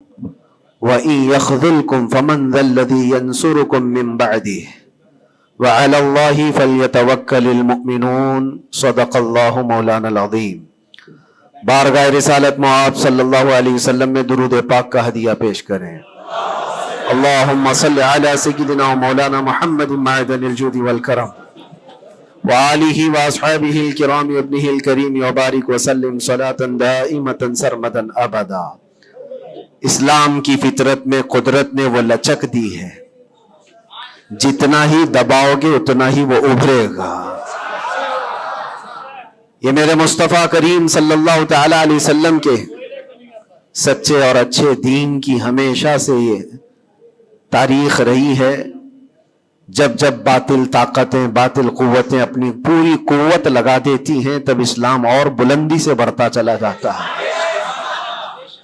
وَإِن يَخْذُلْكُمْ فَمَنْ ذَا الَّذِي يَنْصُرُكُمْ مِنْ بَعْدِهِ وَعَلَى اللَّهِ فَلْيَتَوَكَّلِ الْمُؤْمِنُونَ صدق اللہ مولانا العظیم۔ بارگاہ رسالت مآب صلی اللہ علیہ وسلم میں درود پاک کا ہدیہ پیش کریں۔ اللہم صلی علی سیدنا مولانا محمد معدن الجود والکرم وآلہ واصحابہ الکرام ابنہ الکریم وبارک وسلم صلاة دائمة سرمدا ابدا۔ اسلام کی فطرت میں قدرت نے وہ لچک دی ہے، جتنا ہی دباؤ گے اتنا ہی وہ ابھرے گا۔ یہ میرے مصطفیٰ کریم صلی اللہ تعالی علیہ وسلم کے سچے اور اچھے دین کی ہمیشہ سے یہ تاریخ رہی ہے۔ جب جب باطل طاقتیں، باطل قوتیں اپنی پوری قوت لگا دیتی ہیں، تب اسلام اور بلندی سے بڑھتا چلا جاتا ہے۔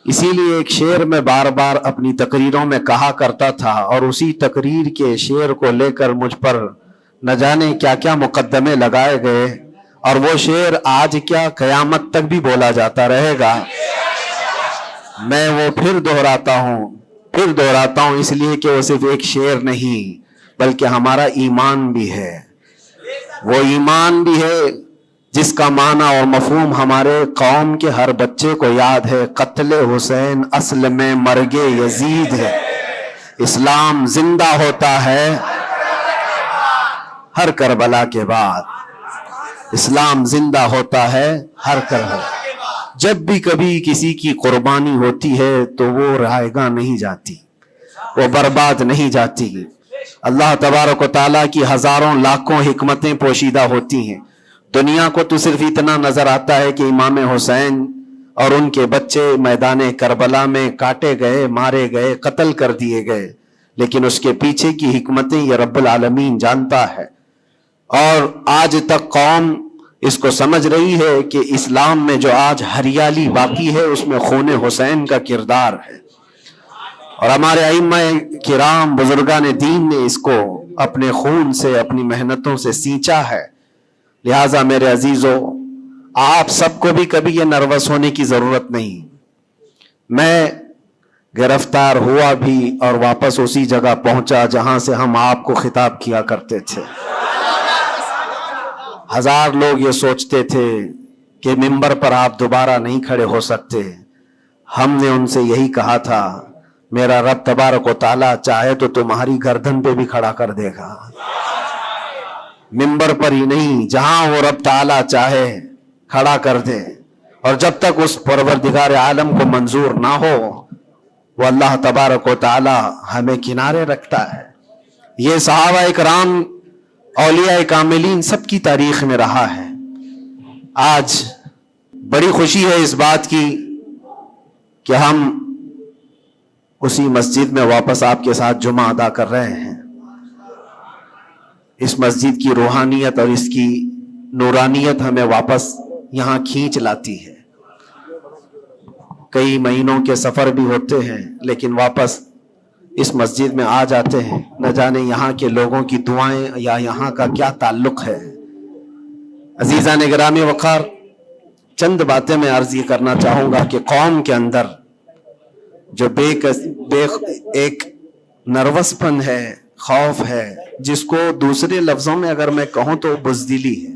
اسی لیے ایک شعر میں بار بار اپنی تقریروں میں کہا کرتا تھا، اور اسی تقریر کے شعر کو لے کر مجھ پر نہ جانے کیا کیا مقدمے لگائے گئے، اور وہ شعر آج کیا قیامت تک بھی بولا جاتا رہے گا۔ میں وہ پھر دہراتا ہوں اس لیے کہ وہ صرف ایک شعر نہیں بلکہ ہمارا ایمان بھی ہے۔ وہ ایمان بھی ہے جس کا معنی اور مفہوم ہمارے قوم کے ہر بچے کو یاد ہے۔ قتل حسین اصل میں مرگ یزید ہے، اسلام زندہ ہوتا ہے ہر کربلا کے بعد۔ اسلام زندہ ہوتا ہے ہر کربلا۔ جب بھی کبھی کسی کی قربانی ہوتی ہے تو وہ رائے گاہ نہیں جاتی، وہ برباد نہیں جاتی۔ اللہ تبارک و تعالیٰ کی ہزاروں لاکھوں حکمتیں پوشیدہ ہوتی ہیں۔ دنیا کو تو صرف اتنا نظر آتا ہے کہ امام حسین اور ان کے بچے میدان کربلا میں کاٹے گئے، مارے گئے، قتل کر دیے گئے، لیکن اس کے پیچھے کی حکمتیں یہ رب العالمین جانتا ہے۔ اور آج تک قوم اس کو سمجھ رہی ہے کہ اسلام میں جو آج ہریالی باقی ہے اس میں خون حسین کا کردار ہے، اور ہمارے ائمہ کرام بزرگان دین نے اس کو اپنے خون سے، اپنی محنتوں سے سینچا ہے۔ لہٰذا میرے عزیزو، آپ سب کو بھی کبھی یہ نروس ہونے کی ضرورت نہیں۔ میں گرفتار ہوا بھی اور واپس اسی جگہ پہنچا جہاں سے ہم آپ کو خطاب کیا کرتے تھے۔ ہزار لوگ یہ سوچتے تھے کہ ممبر پر آپ دوبارہ نہیں کھڑے ہو سکتے۔ ہم نے ان سے یہی کہا تھا، میرا رب تبارک و تعالیٰ چاہے تو تمہاری گردن پہ بھی کھڑا کر دے گا، ممبر پر ہی نہیں، جہاں وہ رب تعالیٰ چاہے کھڑا کر دے۔ اور جب تک اس پروردگار عالم کو منظور نہ ہو، وہ اللہ تبارک و تعالیٰ ہمیں کنارے رکھتا ہے۔ یہ صحابہ اکرام، اولیاء کاملین سب کی تاریخ میں رہا ہے۔ آج بڑی خوشی ہے اس بات کی کہ ہم اسی مسجد میں واپس آپ کے ساتھ جمعہ ادا کر رہے ہیں۔ اس مسجد کی روحانیت اور اس کی نورانیت ہمیں واپس یہاں کھینچ لاتی ہے۔ کئی مہینوں کے سفر بھی ہوتے ہیں لیکن واپس اس مسجد میں آ جاتے ہیں۔ نہ جانے یہاں کے لوگوں کی دعائیں یا یہاں کا کیا تعلق ہے۔ عزیزان گرامی وقار، چند باتیں میں عرض یہ کرنا چاہوں گا کہ قوم کے اندر جو ایک نروس پن ہے، خوف ہے، جس کو دوسرے لفظوں میں اگر میں کہوں تو بزدلی ہے،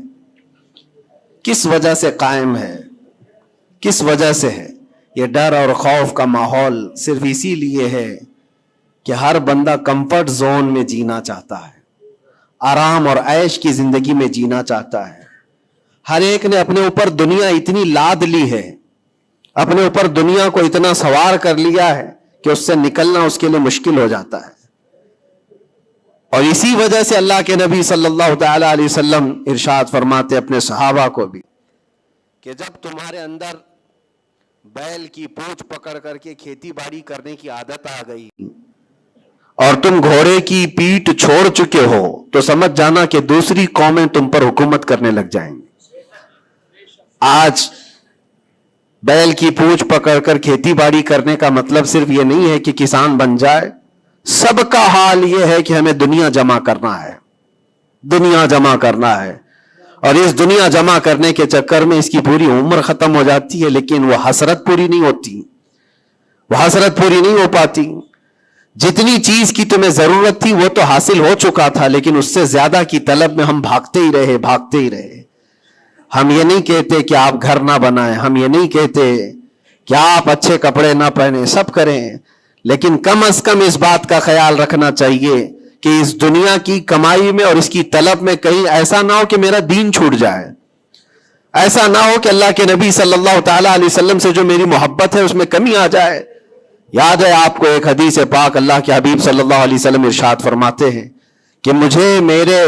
کس وجہ سے قائم ہے، کس وجہ سے ہے؟ یہ ڈر اور خوف کا ماحول صرف اسی لیے ہے کہ ہر بندہ کمفرٹ زون میں جینا چاہتا ہے، آرام اور عیش کی زندگی میں جینا چاہتا ہے۔ ہر ایک نے اپنے اوپر دنیا اتنی لاد لی ہے، اپنے اوپر دنیا کو اتنا سوار کر لیا ہے کہ اس سے نکلنا اس کے لیے مشکل ہو جاتا ہے۔ اور اسی وجہ سے اللہ کے نبی صلی اللہ تعالی علیہ وسلم ارشاد فرماتے اپنے صحابہ کو بھی کہ جب تمہارے اندر بیل کی پونچھ پکڑ کر کے کھیتی باڑی کرنے کی عادت آ گئی اور تم گھوڑے کی پیٹھ چھوڑ چکے ہو تو سمجھ جانا کہ دوسری قومیں تم پر حکومت کرنے لگ جائیں گی۔ آج بیل کی پونچھ پکڑ کر کھیتی باڑی کرنے کا مطلب صرف یہ نہیں ہے کہ کسان بن جائے، سب کا حال یہ ہے کہ ہمیں دنیا جمع کرنا ہے، دنیا جمع کرنا ہے۔ اور اس دنیا جمع کرنے کے چکر میں اس کی پوری عمر ختم ہو جاتی ہے لیکن وہ حسرت پوری نہیں ہوتی، وہ حسرت پوری نہیں ہو پاتی. جتنی چیز کی تمہیں ضرورت تھی وہ تو حاصل ہو چکا تھا, لیکن اس سے زیادہ کی طلب میں ہم بھاگتے ہی رہے. ہم یہ نہیں کہتے کہ آپ گھر نہ بنائیں, ہم یہ نہیں کہتے کہ آپ اچھے کپڑے نہ پہنیں, سب کریں, لیکن کم از کم اس بات کا خیال رکھنا چاہیے کہ اس دنیا کی کمائی میں اور اس کی طلب میں کہیں ایسا نہ ہو کہ میرا دین چھوٹ جائے, ایسا نہ ہو کہ اللہ کے نبی صلی اللہ تعالی علیہ وسلم سے جو میری محبت ہے اس میں کمی آ جائے. یاد ہے آپ کو ایک حدیث پاک, اللہ کے حبیب صلی اللہ علیہ وسلم ارشاد فرماتے ہیں کہ مجھے میرے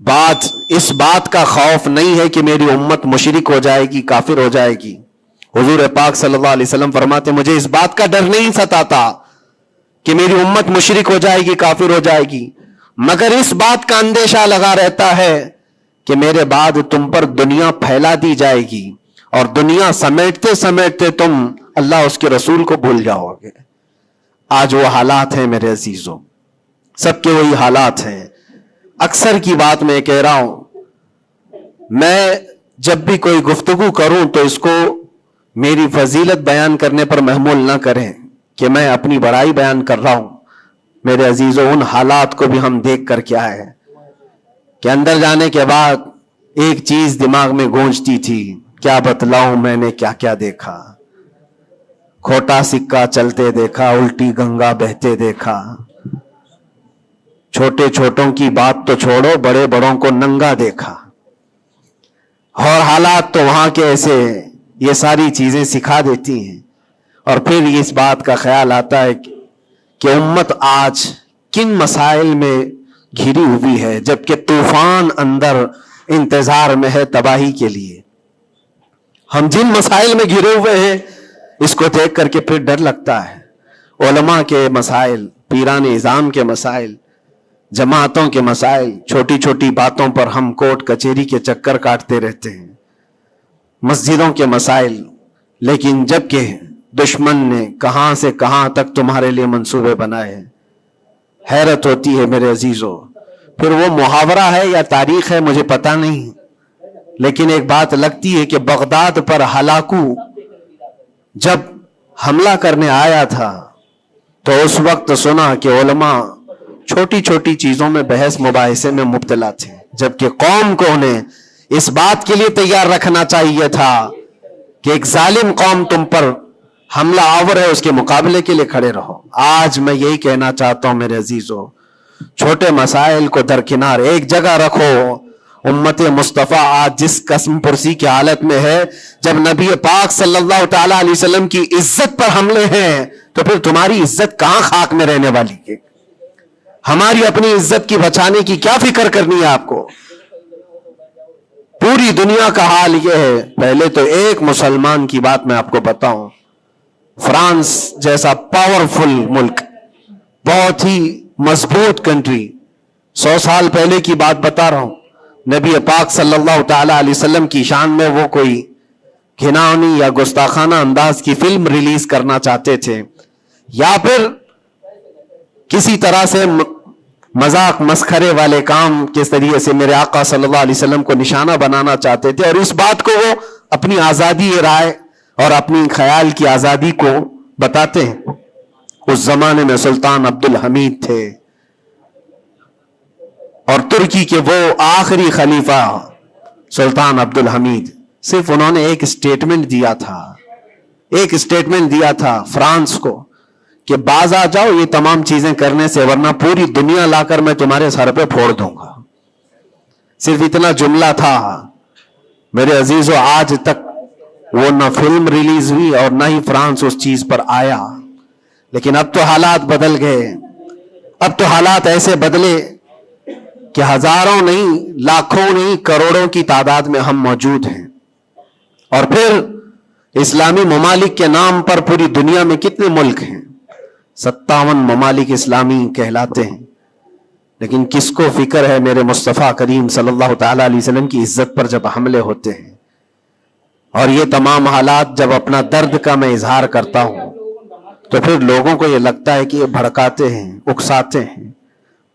بعد اس بات کا خوف نہیں ہے کہ میری امت مشرک ہو جائے گی, کافر ہو جائے گی. حضور پاک صلی اللہ علیہ وسلم فرماتے مجھے اس بات کا ڈر نہیں ستاتا کہ میری امت مشرک ہو جائے گی, کافر ہو جائے گی, مگر اس بات کا اندیشہ لگا رہتا ہے کہ میرے بعد تم پر دنیا پھیلا دی جائے گی اور دنیا سمیٹتے سمیٹتے تم اللہ اس کے رسول کو بھول جاؤ گے. آج وہ حالات ہیں میرے عزیزوں, سب کے وہی حالات ہیں. اکثر کی بات میں کہہ رہا ہوں, میں جب بھی کوئی گفتگو کروں تو اس کو میری فضیلت بیان کرنے پر محمول نہ کریں کہ میں اپنی بڑائی بیان کر رہا ہوں. میرے عزیزوں, ان حالات کو بھی ہم دیکھ کر کیا ہے کہ اندر جانے کے بعد ایک چیز دماغ میں گونجتی تھی, کیا بتلاؤں میں نے کیا کیا دیکھا. کھوٹا سکہ چلتے دیکھا, الٹی گنگا بہتے دیکھا, چھوٹے چھوٹوں کی بات تو چھوڑو, بڑے بڑوں کو ننگا دیکھا. اور حالات تو وہاں کے ایسے, یہ ساری چیزیں سکھا دیتی ہیں. اور پھر اس بات کا خیال آتا ہے کہ امت آج کن مسائل میں گھری ہوئی ہے, جبکہ طوفان اندر انتظار میں ہے تباہی کے لیے. ہم جن مسائل میں گھرے ہوئے ہیں اس کو دیکھ کر کے پھر ڈر لگتا ہے. علماء کے مسائل, پیران اعظام کے مسائل, جماعتوں کے مسائل, چھوٹی چھوٹی باتوں پر ہم کورٹ کچہری کے چکر کاٹتے رہتے ہیں. مسجدوں کے مسائل, لیکن جبکہ دشمن نے کہاں سے کہاں تک تمہارے لیے منصوبے بنائے ہیں. حیرت ہوتی ہے میرے عزیزوں. پھر وہ محاورہ ہے یا تاریخ ہے مجھے پتا نہیں, لیکن ایک بات لگتی ہے کہ بغداد پر ہلاکو جب حملہ کرنے آیا تھا تو اس وقت سنا کہ علماء چھوٹی چھوٹی چیزوں میں بحث مباحثے میں مبتلا تھے, جبکہ قوم کو انہیں اس بات کے لیے تیار رکھنا چاہیے تھا کہ ایک ظالم قوم تم پر حملہ آور ہے, اس کے مقابلے کے لیے کھڑے رہو. آج میں یہی کہنا چاہتا ہوں میرے عزیزوں, چھوٹے مسائل کو درکنار ایک جگہ رکھو. امت مصطفیٰ آج جس قسم پرسی کی حالت میں ہے, جب نبی پاک صلی اللہ تعالی علیہ وسلم کی عزت پر حملے ہیں تو پھر تمہاری عزت کہاں خاک میں رہنے والی ہے. ہماری اپنی عزت کی بچانے کی کیا فکر کرنی ہے آپ کو. پوری دنیا کا حال یہ ہے. پہلے تو ایک مسلمان کی بات میں آپ کو بتاؤں, فرانس جیسا پاورفل ملک, بہت ہی مضبوط کنٹری, 100 سال پہلے کی بات بتا رہا ہوں, نبی پاک صلی اللہ تعالی علیہ وسلم کی شان میں وہ کوئی گھناؤنی یا گستاخانہ انداز کی فلم ریلیز کرنا چاہتے تھے, یا پھر کسی طرح سے مذاق مسخرے والے کام کے ذریعے سے میرے آقا صلی اللہ علیہ وسلم کو نشانہ بنانا چاہتے تھے, اور اس بات کو وہ اپنی آزادی رائے اور اپنی خیال کی آزادی کو بتاتے ہیں. اس زمانے میں سلطان عبد الحمید تھے, اور ترکی کے وہ آخری خلیفہ سلطان عبد الحمید, صرف انہوں نے ایک اسٹیٹمنٹ دیا تھا فرانس کو کہ باز آ جاؤ یہ تمام چیزیں کرنے سے, ورنہ پوری دنیا لا کر میں تمہارے سر پہ پھوڑ دوں گا. صرف اتنا جملہ تھا. میرے عزیزو, آج تک وہ نہ فلم ریلیز ہوئی اور نہ ہی فرانس اس چیز پر آیا. لیکن اب تو حالات بدل گئے. اب تو حالات ایسے بدلے کہ ہزاروں نہیں, لاکھوں نہیں, کروڑوں کی تعداد میں ہم موجود ہیں. اور پھر اسلامی ممالک کے نام پر پوری دنیا میں کتنے ملک ہیں, 57 ممالک اسلامی کہلاتے ہیں. لیکن کس کو فکر ہے میرے مصطفیٰ کریم صلی اللہ تعالی علیہ وسلم کی عزت پر جب حملے ہوتے ہیں. اور یہ تمام حالات جب اپنا درد کا میں اظہار کرتا ہوں تو پھر لوگوں کو یہ لگتا ہے کہ یہ بھڑکاتے ہیں, اکساتے ہیں.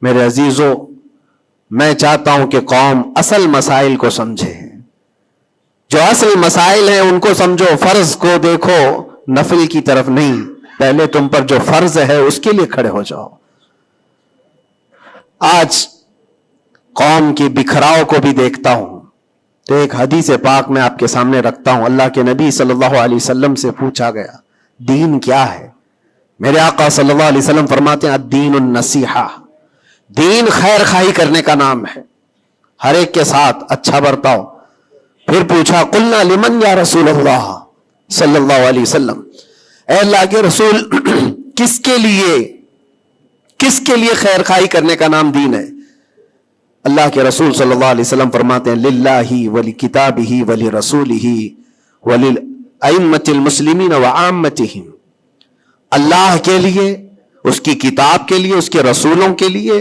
میرے عزیزو, میں چاہتا ہوں کہ قوم اصل مسائل کو سمجھے, جو اصل مسائل ہیں ان کو سمجھو, فرض کو دیکھو, نفل کی طرف نہیں، پہلے تم پر جو فرض ہے اس کے لیے کھڑے ہو جاؤ. آج قوم کی بکھراؤ کو بھی دیکھتا ہوں تو ایک حدیث پاک میں آپ کے سامنے رکھتا ہوں. اللہ کے نبی صلی اللہ علیہ وسلم سے پوچھا گیا دین کیا ہے؟ میرے آقا صلی اللہ علیہ وسلم فرماتے ہیں الدین النصیحہ، دین خیر خواہی کرنے کا نام ہے، ہر ایک کے ساتھ اچھا برتاؤ. پھر پوچھا قلنا لمن یا رسول اللہ صلی اللہ علیہ وسلم، اے اللہ کے رسول کس کے لیے خیر خواہی کرنے کا نام دین ہے؟ اللہ کے رسول صلی اللہ علیہ وسلم فرماتے ہیں للہ ولکتابہ ولرسولہ وللائمۃ المسلمین وعامتہم، اللہ کے لیے، اس کی کتاب کے لیے، اس کے رسولوں کے لیے،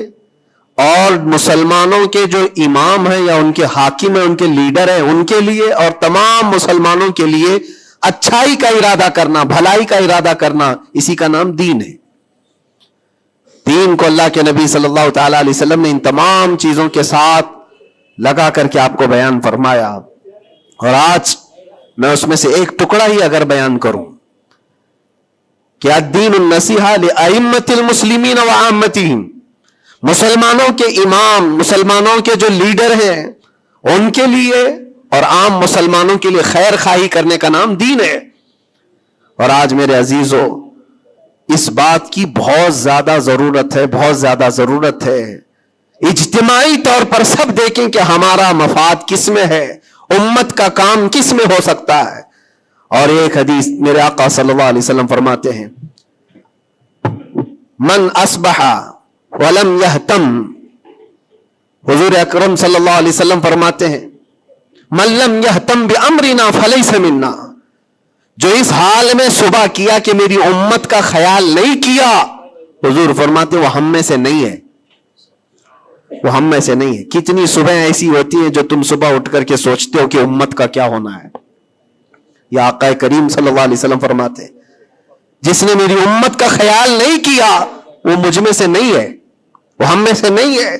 اور مسلمانوں کے جو امام ہیں یا ان کے حاکم ہیں، ان کے لیڈر ہیں، ان کے لیے، اور تمام مسلمانوں کے لیے اچھائی کا ارادہ کرنا، بھلائی کا ارادہ کرنا، اسی کا نام دین ہے. دین کو اللہ کے نبی صلی اللہ تعالی علیہ وسلم نے ان تمام چیزوں کے ساتھ لگا کر کے آپ کو بیان فرمایا. اور آج میں اس میں سے ایک ٹکڑا ہی اگر بیان کروں کہ الدین النصیحہ لائمۃ المسلمین وعامتہم، مسلمانوں کے امام، مسلمانوں کے جو لیڈر ہیں ان کے لیے اور عام مسلمانوں کے لیے خیر خواہی کرنے کا نام دین ہے. اور آج میرے عزیزو اس بات کی بہت زیادہ ضرورت ہے، بہت زیادہ ضرورت ہے. اجتماعی طور پر سب دیکھیں کہ ہمارا مفاد کس میں ہے، امت کا کام کس میں ہو سکتا ہے. اور ایک حدیث میرے آقا صلی اللہ علیہ وسلم فرماتے ہیں من اصبح ولم یہتم، حضور اکرم صلی اللہ علیہ وسلم فرماتے ہیں من لم یہتم بامرنا فلیس منا، جو اس حال میں صبح کیا کہ میری امت کا خیال نہیں کیا، حضور فرماتے وہ ہم میں سے نہیں ہے، وہ ہم میں سے نہیں ہے. کتنی صبح ایسی ہوتی ہیں جو تم صبح اٹھ کر کے سوچتے ہو کہ امت کا کیا ہونا ہے. یا آقا کریم صلی اللہ علیہ وسلم فرماتے جس نے میری امت کا خیال نہیں کیا وہ مجھ میں سے نہیں ہے، وہ ہم میں سے نہیں ہے.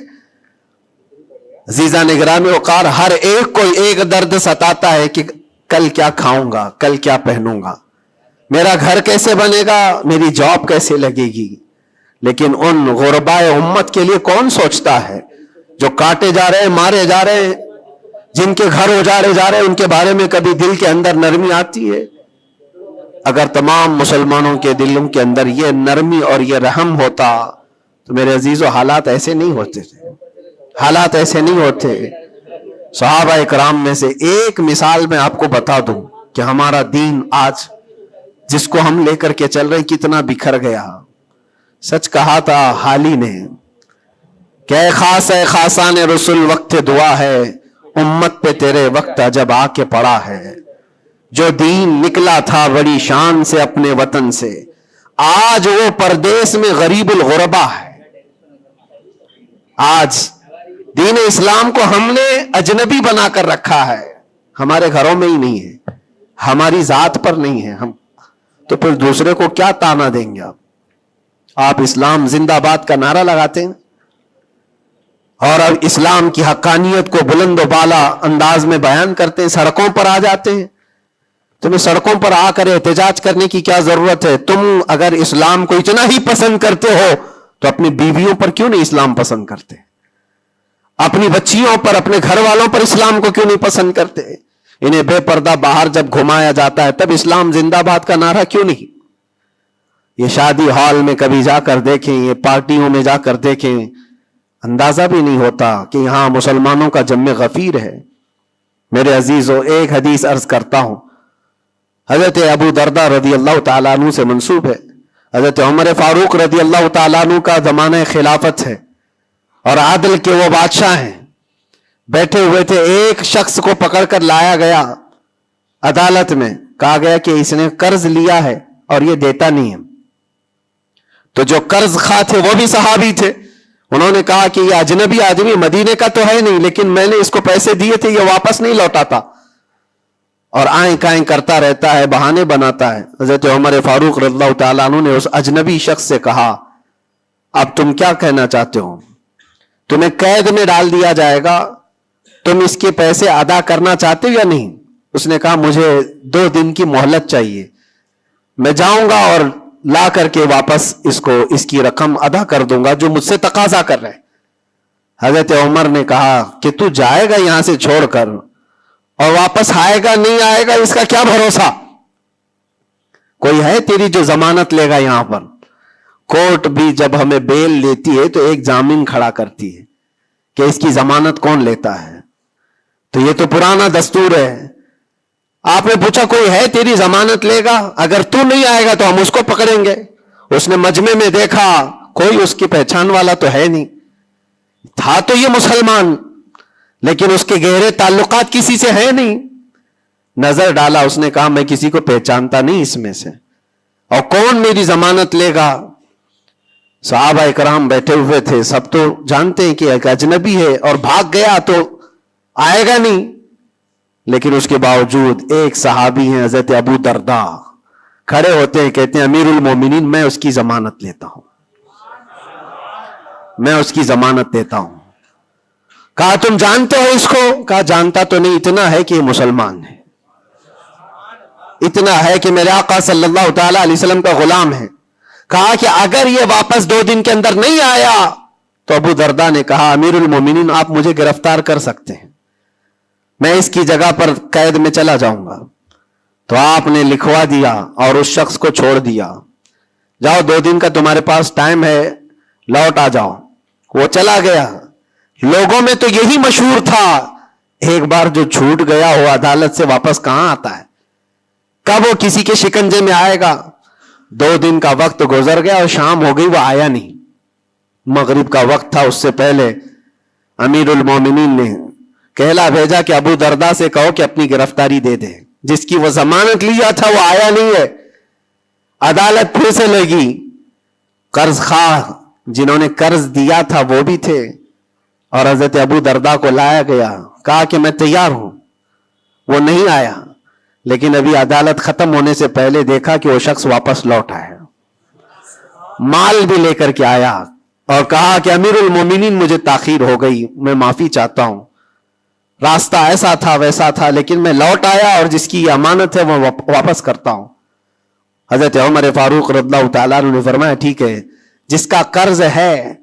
عزیزان گرامی وقار، ہر ایک کو ایک درد ستاتا ہے کہ کل کیا کھاؤں گا، کل کیا پہنوں گا، میرا گھر کیسے بنے گا، میری جاب کیسے لگے گی. لیکن ان غربائے امت کے لیے کون سوچتا ہے جو کاٹے جا رہے ہیں، مارے جا رہے ہیں، جن کے گھر اجاڑے جا رہے ہیں، ان کے بارے میں کبھی دل کے اندر نرمی آتی ہے؟ اگر تمام مسلمانوں کے دلوں کے اندر یہ نرمی اور یہ رحم ہوتا تو میرے عزیزو حالات ایسے نہیں ہوتے تھے، حالات ایسے نہیں ہوتے. صحابہ اکرام میں سے ایک مثال میں آپ کو بتا دوں کہ ہمارا دین آج جس کو ہم لے کر کے چل رہے کتنا بکھر گیا. سچ کہا تھا حالی نے کہ اے خاص ہے خاصان رسول وقت دعا ہے، امت پہ تیرے وقت جب آ کے پڑا ہے. جو دین نکلا تھا بڑی شان سے اپنے وطن سے، آج وہ پردیس میں غریب الغربا ہے. آج دین اسلام کو ہم نے اجنبی بنا کر رکھا ہے، ہمارے گھروں میں ہی نہیں ہے، ہماری ذات پر نہیں ہے. ہم تو پھر دوسرے کو کیا تانا دیں گے؟ آپ اسلام زندہ باد کا نعرہ لگاتے ہیں اور اب اسلام کی حقانیت کو بلند و بالا انداز میں بیان کرتے ہیں، سڑکوں پر آ جاتے ہیں. تمہیں سڑکوں پر آ کر احتجاج کرنے کی کیا ضرورت ہے؟ تم اگر اسلام کو اتنا ہی پسند کرتے ہو تو اپنی بیویوں پر کیوں نہیں اسلام پسند کرتے؟ اپنی بچیوں پر، اپنے گھر والوں پر اسلام کو کیوں نہیں پسند کرتے؟ انہیں بے پردہ باہر جب گھمایا جاتا ہے تب اسلام زندہ باد کا نعرہ کیوں نہیں؟ یہ شادی ہال میں کبھی جا کر دیکھیں، یہ پارٹیوں میں جا کر دیکھیں، اندازہ بھی نہیں ہوتا کہ یہاں مسلمانوں کا جم غفیر ہے. میرے عزیزو ایک حدیث عرض کرتا ہوں، حضرت ابو دردہ رضی اللہ تعالیٰ عنہ سے منسوب ہے. حضرت عمر فاروق رضی اللہ تعالیٰ عنہ کا زمانہ خلافت ہے اور عادل کے وہ بادشاہ ہیں. بیٹھے ہوئے تھے، ایک شخص کو پکڑ کر لایا گیا عدالت میں، کہا گیا کہ اس نے قرض لیا ہے اور یہ دیتا نہیں ہے. تو جو قرض خواہ تھے وہ بھی صحابی تھے، انہوں نے کہا کہ یہ اجنبی آدمی مدینے کا تو ہے نہیں، لیکن میں نے اس کو پیسے دیے تھے، یہ واپس نہیں لوٹاتا اور آئیں کائیں کرتا رہتا ہے، بہانے بناتا ہے. حضرت عمر فاروق رضی اللہ تعالیٰ عنہ نے اس اجنبی شخص سے کہا اب تم کیا کہنا چاہتے ہو؟ تمہیں قید میں ڈال دیا جائے گا، تم اس کے پیسے ادا کرنا چاہتے ہو یا نہیں؟ اس نے کہا مجھے 2 دن کی مہلت چاہیے. میں جاؤں گا اور لا کر کے واپس اس کی رقم ادا کر دوں گا جو مجھ سے تقاضا کر رہے. حضرت عمر نے کہا کہ تو جائے گا یہاں سے چھوڑ کر اور واپس آئے گا نہیں آئے گا اس کا کیا بھروسہ؟ کوئی ہے تیری جو ضمانت لے گا؟ یہاں پر کورٹ بھی جب ہمیں بیل لیتی ہے تو ایک ضامن کھڑا کرتی ہے کہ اس کی ضمانت کون لیتا ہے. تو یہ تو پرانا دستور ہے. آپ نے پوچھا کوئی ہے تیری ضمانت لے گا؟ اگر تو نہیں آئے گا تو ہم اس کو پکڑیں گے. اس نے مجمع میں دیکھا کوئی اس کی پہچان والا تو ہے نہیں. تھا تو یہ مسلمان لیکن اس کے گہرے تعلقات کسی سے ہے نہیں. نظر ڈالا, اس نے کہا میں کسی کو پہچانتا نہیں اس میں سے, اور کون میری ضمانت لے گا؟ صحابہ اکرام بیٹھے ہوئے تھے, سب تو جانتے ہیں کہ ایک اجنبی ہے اور بھاگ گیا تو آئے گا نہیں. لیکن اس کے باوجود ایک صحابی ہیں حضرت ابو درداء, کھڑے ہوتے ہیں, کہتے ہیں امیر المومنین میں اس کی ضمانت لیتا ہوں, میں اس کی ضمانت دیتا ہوں. کہا تم جانتے ہو اس کو؟ کہا جانتا تو نہیں, اتنا ہے کہ یہ مسلمان ہے, اتنا ہے کہ میرے آقا صلی اللہ تعالی علیہ وسلم کا غلام ہے. کہا کہ اگر یہ واپس 2 دن کے اندر نہیں آیا تو ابو درداء نے کہا امیر المومنین آپ مجھے گرفتار کر سکتے ہیں, میں اس کی جگہ پر قید میں چلا جاؤں گا. تو آپ نے لکھوا دیا اور اس شخص کو چھوڑ دیا, جاؤ 2 دن کا تمہارے پاس ٹائم ہے, لوٹ آ جاؤ. وہ چلا گیا. لوگوں میں تو یہی مشہور تھا, ایک بار جو چھوٹ گیا وہ عدالت سے واپس کہاں آتا ہے, کب وہ کسی کے شکنجے میں آئے گا. 2 دن کا وقت گزر گیا اور شام ہو گئی, وہ آیا نہیں. مغرب کا وقت تھا, اس سے پہلے امیر المومنین نے کہلا بھیجا کہ ابو درداء سے کہو کہ اپنی گرفتاری دے دے, جس کی وہ ضمانت لیا تھا وہ آیا نہیں ہے. عدالت پھر سے لگی. قرض خواہ جنہوں نے قرض دیا تھا وہ بھی تھے, اور حضرت ابو درداء کو لایا گیا, کہا کہ میں تیار ہوں. وہ نہیں آیا, لیکن ابھی عدالت ختم ہونے سے پہلے دیکھا کہ وہ شخص واپس لوٹ آیا, مال بھی لے کر کے آیا, اور کہا کہ امیر المومنین مجھے تاخیر ہو گئی, میں معافی چاہتا ہوں, راستہ ایسا تھا ویسا تھا, لیکن میں لوٹ آیا اور جس کی امانت ہے وہ واپس کرتا ہوں. حضرت عمر فاروق رضی اللہ تعالیٰ عنہ نے فرمایا ٹھیک ہے, جس کا قرض ہے,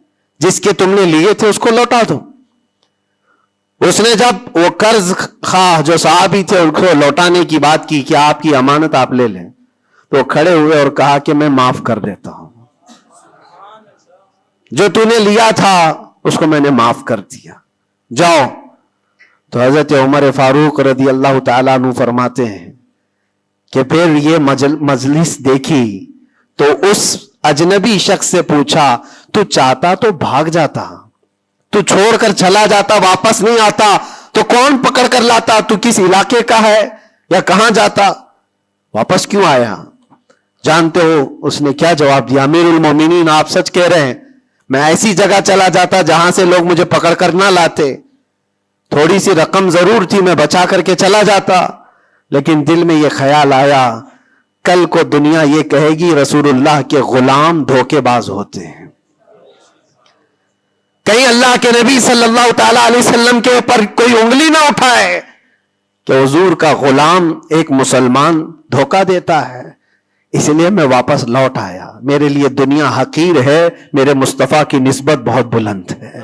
جس کے تم نے لیے تھے اس کو لوٹا دو. اس نے جب وہ قرض خواہ جو صحابی تھے ان کو لوٹانے کی بات کی کہ آپ کی امانت آپ لے لیں, تو کھڑے ہوئے اور کہا کہ میں معاف کر دیتا ہوں, جو تو نے لیا تھا اس کو میں نے معاف کر دیا, جاؤ. تو حضرت عمر فاروق رضی اللہ تعالیٰ عنہ فرماتے ہیں کہ پھر یہ مجلس دیکھی تو اس اجنبی شخص سے پوچھا تو چاہتا تو بھاگ جاتا, تو چھوڑ کر چلا جاتا, واپس نہیں آتا تو کون پکڑ کر لاتا, تو کس علاقے کا ہے یا کہاں جاتا, واپس کیوں آیا؟ جانتے ہو اس نے کیا جواب دیا؟ امیر المومنین آپ سچ کہہ رہے ہیں, میں ایسی جگہ چلا جاتا جہاں سے لوگ مجھے پکڑ کر نہ لاتے, تھوڑی سی رقم ضرور تھی, میں بچا کر کے چلا جاتا, لیکن دل میں یہ خیال آیا کل کو دنیا یہ کہے گی رسول اللہ کے غلام دھوکے باز ہوتے ہیں, کہیں اللہ کے نبی صلی اللہ تعالی علیہ وسلم کے اوپر کوئی انگلی نہ اٹھائے کہ حضور کا غلام ایک مسلمان دھوکہ دیتا ہے. اس لیے میں واپس لوٹ آیا, میرے لیے دنیا حقیر ہے, میرے مصطفیٰ کی نسبت بہت بلند ہے.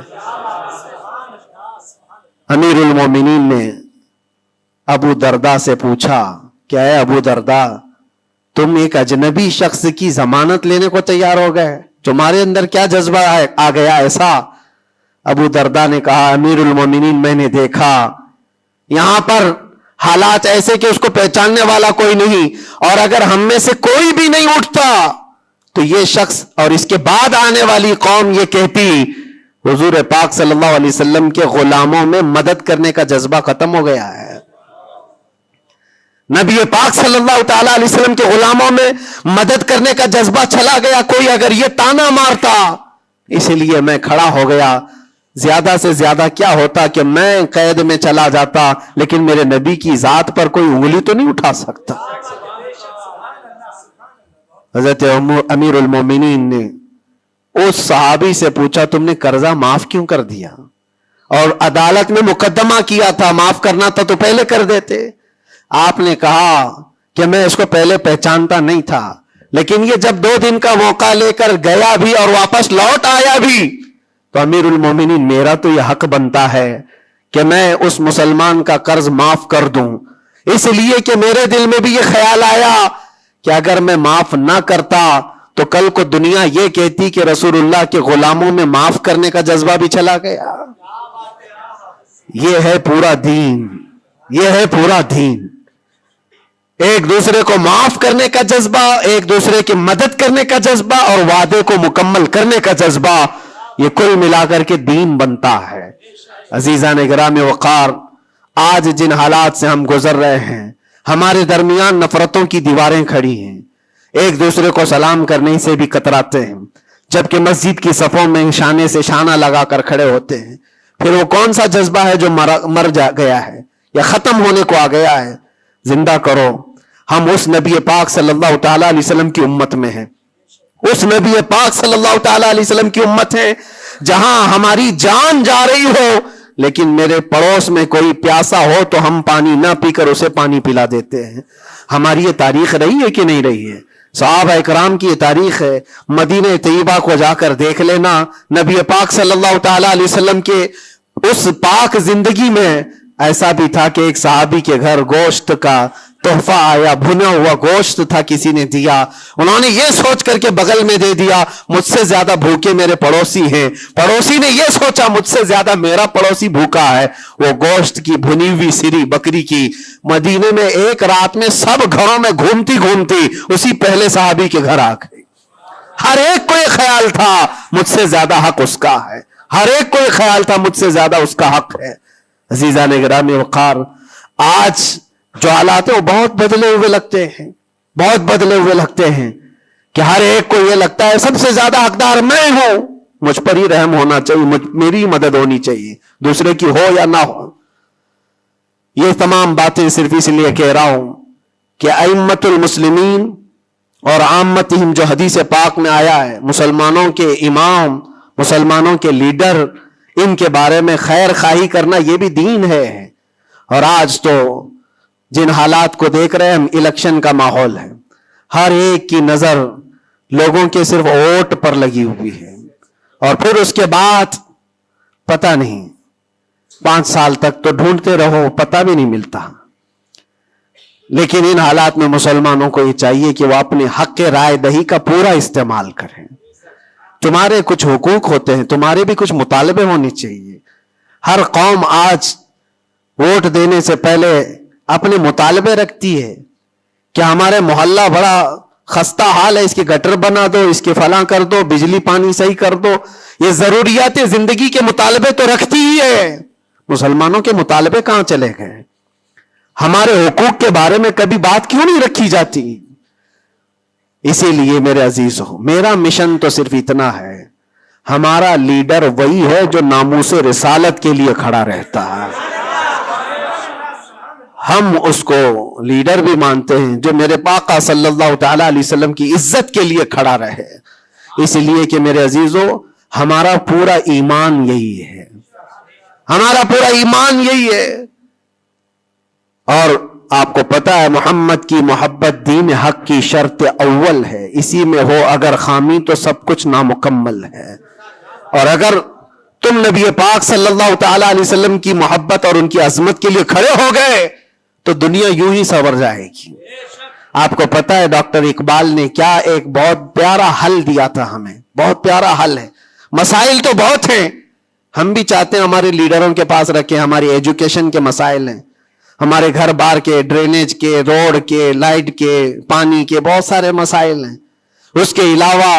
امیر المومنین نے ابو درداء سے پوچھا کہ اے ابو درداء, تم ایک اجنبی شخص کی ضمانت لینے کو تیار ہو گئے, تمہارے اندر کیا جذبہ آ گیا ایسا؟ ابو درداء نے کہا امیر المومنین میں نے دیکھا یہاں پر حالات ایسے کہ اس کو پہچاننے والا کوئی نہیں, اور اگر ہم میں سے کوئی بھی نہیں اٹھتا تو یہ شخص اور اس کے بعد آنے والی قوم یہ کہتی حضور پاک صلی اللہ علیہ وسلم کے غلاموں میں مدد کرنے کا جذبہ ختم ہو گیا ہے, نبی پاک صلی اللہ تعالی علیہ وسلم کے غلاموں میں مدد کرنے کا جذبہ چلا گیا. کوئی اگر یہ تانا مارتا, اسی لیے میں کھڑا ہو گیا. زیادہ سے زیادہ کیا ہوتا کہ میں قید میں چلا جاتا, لیکن میرے نبی کی ذات پر کوئی انگلی تو نہیں اٹھا سکتا. حضرت امیر المومنین نے اس صحابی سے پوچھا تم نے قرضہ معاف کیوں کر دیا؟ اور عدالت میں مقدمہ کیا تھا, معاف کرنا تھا تو پہلے کر دیتے. آپ نے کہا کہ میں اس کو پہلے پہچانتا نہیں تھا، لیکن یہ جب 2 دن کا موقع لے کر گیا بھی اور واپس لوٹ آیا بھی، تو امیر المومنین میرا تو یہ حق بنتا ہے کہ میں اس مسلمان کا قرض معاف کر دوں، اس لیے کہ میرے دل میں بھی یہ خیال آیا کہ اگر میں معاف نہ کرتا تو کل کو دنیا یہ کہتی کہ رسول اللہ کے غلاموں میں معاف کرنے کا جذبہ بھی چلا گیا۔ یہ ہے پورا دین، یہ ہے پورا دین، ایک دوسرے کو معاف کرنے کا جذبہ، ایک دوسرے کی مدد کرنے کا جذبہ اور وعدے کو مکمل کرنے کا جذبہ، یہ کل ملا کر کے دین بنتا ہے۔ عزیزان گرامی وقار، آج جن حالات سے ہم گزر رہے ہیں، ہمارے درمیان نفرتوں کی دیواریں کھڑی ہیں، ایک دوسرے کو سلام کرنے سے بھی کتراتے ہیں، جبکہ مسجد کی صفوں میں شانے سے شانہ لگا کر کھڑے ہوتے ہیں۔ پھر وہ کون سا جذبہ ہے جو مر گیا ہے یا ختم ہونے کو آ گیا ہے؟ زندہ کرو۔ ہم اس نبی پاک صلی اللہ تعالی علیہ وسلم کی امت میں ہیں، اس نبی پاک صلی اللہ تعالی علیہ وسلم کی امت ہے جہاں ہماری جان جا رہی ہو لیکن میرے پڑوس میں کوئی پیاسا ہو تو ہم پانی نہ پی کر اسے پانی پلا دیتے ہیں۔ ہماری یہ تاریخ رہی ہے کہ نہیں رہی ہے؟ صحابہ اکرام کی یہ تاریخ ہے۔ مدینہ طیبہ کو جا کر دیکھ لینا، نبی پاک صلی اللہ تعالی علیہ وسلم کے اس پاک زندگی میں ایسا بھی تھا کہ ایک صحابی کے گھر گوشت کا تحفہ آیا، بھنا ہوا گوشت تھا، کسی نے دیا، انہوں نے یہ سوچ کر کے بغل میں دے دیا مجھ سے زیادہ بھوکے میرے پڑوسی ہیں، پڑوسی نے یہ سوچا مجھ سے زیادہ میرا پڑوسی بھوکا ہے، وہ گوشت کی بھنی ہوئی سری بکری کی مدینے میں ایک رات میں سب گھروں میں گھومتی گھومتی اسی پہلے صحابی کے گھر آ گئی۔ ہر ایک کو یہ خیال تھا مجھ سے زیادہ حق اس کا ہے، ہر ایک کو یہ خیال تھا مجھ سے زیادہ اس کا حق ہے۔ عزیزان گرامی وقار، آج جو حالات ہیں وہ بہت بدلے ہوئے لگتے ہیں، بہت بدلے ہوئے لگتے ہیں کہ ہر ایک کو یہ لگتا ہے سب سے زیادہ حقدار میں ہوں، مجھ پر ہی رحم ہونا چاہیے، میری مدد ہونی چاہیے، دوسرے کی ہو یا نہ ہو۔ یہ تمام باتیں صرف اس لیے کہہ رہا ہوں کہ ائمۃ المسلمین اور عامتہم جو حدیث پاک میں آیا ہے، مسلمانوں کے امام، مسلمانوں کے لیڈر، ان کے بارے میں خیر خواہی کرنا یہ بھی دین ہے۔ اور آج تو جن حالات کو دیکھ رہے ہیں ہم، الیکشن کا ماحول ہے، ہر ایک کی نظر لوگوں کے صرف ووٹ پر لگی ہوئی ہے، اور پھر اس کے بعد پتہ نہیں 5 سال تک تو ڈھونڈتے رہو، پتہ بھی نہیں ملتا۔ لیکن ان حالات میں مسلمانوں کو یہ چاہیے کہ وہ اپنے حق رائے دہی کا پورا استعمال کریں۔ تمہارے کچھ حقوق ہوتے ہیں، تمہارے بھی کچھ مطالبے ہونے چاہیے۔ ہر قوم آج ووٹ دینے سے پہلے اپنے مطالبے رکھتی ہے کہ ہمارے محلہ بڑا خستہ حال ہے، اس کی گٹر بنا دو، اس کے فلاں کر دو، بجلی پانی صحیح کر دو۔ یہ ضروریات زندگی کے مطالبے تو رکھتی ہی ہے، مسلمانوں کے مطالبے کہاں چلے گئے؟ ہمارے حقوق کے بارے میں کبھی بات کیوں نہیں رکھی جاتی؟ اسی لیے میرے عزیزو، میرا مشن تو صرف اتنا ہے، ہمارا لیڈر وہی ہے جو ناموس رسالت کے لیے کھڑا رہتا ہے۔ ہم اس کو لیڈر بھی مانتے ہیں جو میرے پاقا صلی اللہ تعالی علیہ وسلم کی عزت کے لیے کھڑا رہے، اس لیے کہ میرے عزیزو ہمارا پورا ایمان یہی ہے، ہمارا پورا ایمان یہی ہے۔ اور آپ کو پتا ہے محمد کی محبت دین حق کی شرط اول ہے، اسی میں ہو اگر خامی تو سب کچھ نامکمل ہے۔ اور اگر تم نبی پاک صلی اللہ تعالی علیہ وسلم کی محبت اور ان کی عظمت کے لیے کھڑے ہو گئے تو دنیا یوں ہی سنور جائے گی۔ آپ کو پتا ہے ڈاکٹر اقبال نے کیا ایک بہت پیارا حل دیا تھا ہمیں، بہت پیارا حل ہے۔ مسائل تو بہت ہیں، ہم بھی چاہتے ہیں ہمارے لیڈروں کے پاس رکھیں، ہماری ایجوکیشن کے مسائل ہیں، ہمارے گھر بار کے، ڈرینیج کے، روڈ کے، لائٹ کے، پانی کے، بہت سارے مسائل ہیں۔ اس کے علاوہ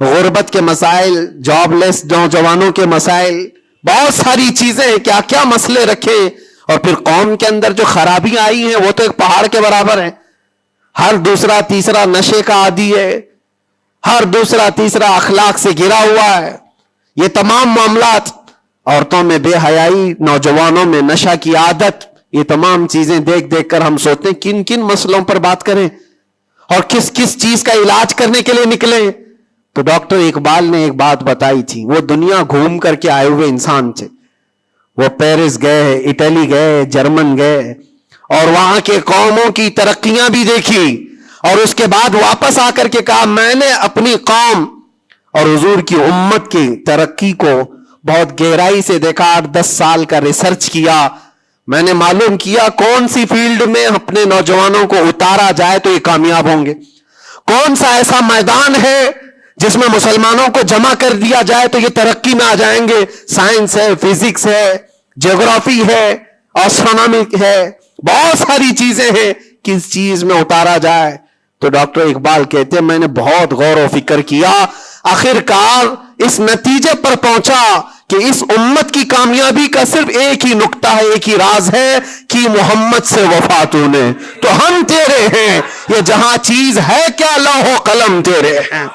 غربت کے مسائل، جاب لیس نوجوانوں کے مسائل، بہت ساری چیزیں، کیا کیا مسئلے رکھے۔ اور پھر قوم کے اندر جو خرابیاں آئی ہیں وہ تو ایک پہاڑ کے برابر ہیں، ہر دوسرا تیسرا نشے کا عادی ہے، ہر دوسرا تیسرا اخلاق سے گرا ہوا ہے۔ یہ تمام معاملات، عورتوں میں بے حیائی، نوجوانوں میں نشہ کی عادت، یہ تمام چیزیں دیکھ دیکھ کر ہم سوچتے ہیں کن کن مسئلوں پر بات کریں اور کس کس چیز کا علاج کرنے کے لیے نکلیں۔ تو ڈاکٹر اقبال نے ایک بات بتائی تھی، وہ دنیا گھوم کر کے آئے ہوئے انسان تھے، وہ پیرس گئے، اٹلی گئے، جرمن گئے، اور وہاں کے قوموں کی ترقیاں بھی دیکھی، اور اس کے بعد واپس آ کر کے کہا میں نے اپنی قوم اور حضور کی امت کی ترقی کو بہت گہرائی سے دیکھا، 8-10 سال کا ریسرچ کیا، میں نے معلوم کیا کون سی فیلڈ میں اپنے نوجوانوں کو اتارا جائے تو یہ کامیاب ہوں گے، کون سا ایسا میدان ہے جس میں مسلمانوں کو جمع کر دیا جائے تو یہ ترقی میں آ جائیں گے۔ سائنس ہے، فزکس ہے، جغرافی ہے، ایسٹرونومی ہے، بہت ساری چیزیں ہیں، کس چیز میں اتارا جائے؟ تو ڈاکٹر اقبال کہتے ہیں میں نے بہت غور و فکر کیا، آخر کار اس نتیجے پر پہنچا کہ اس امت کی کامیابی کا صرف ایک ہی نقطہ ہے، ایک ہی راز ہے کہ محمد سے وفا تو نے، تو ہم تیرے ہیں، یہ جہاں چیز ہے کیا لوح و قلم تیرے ہیں،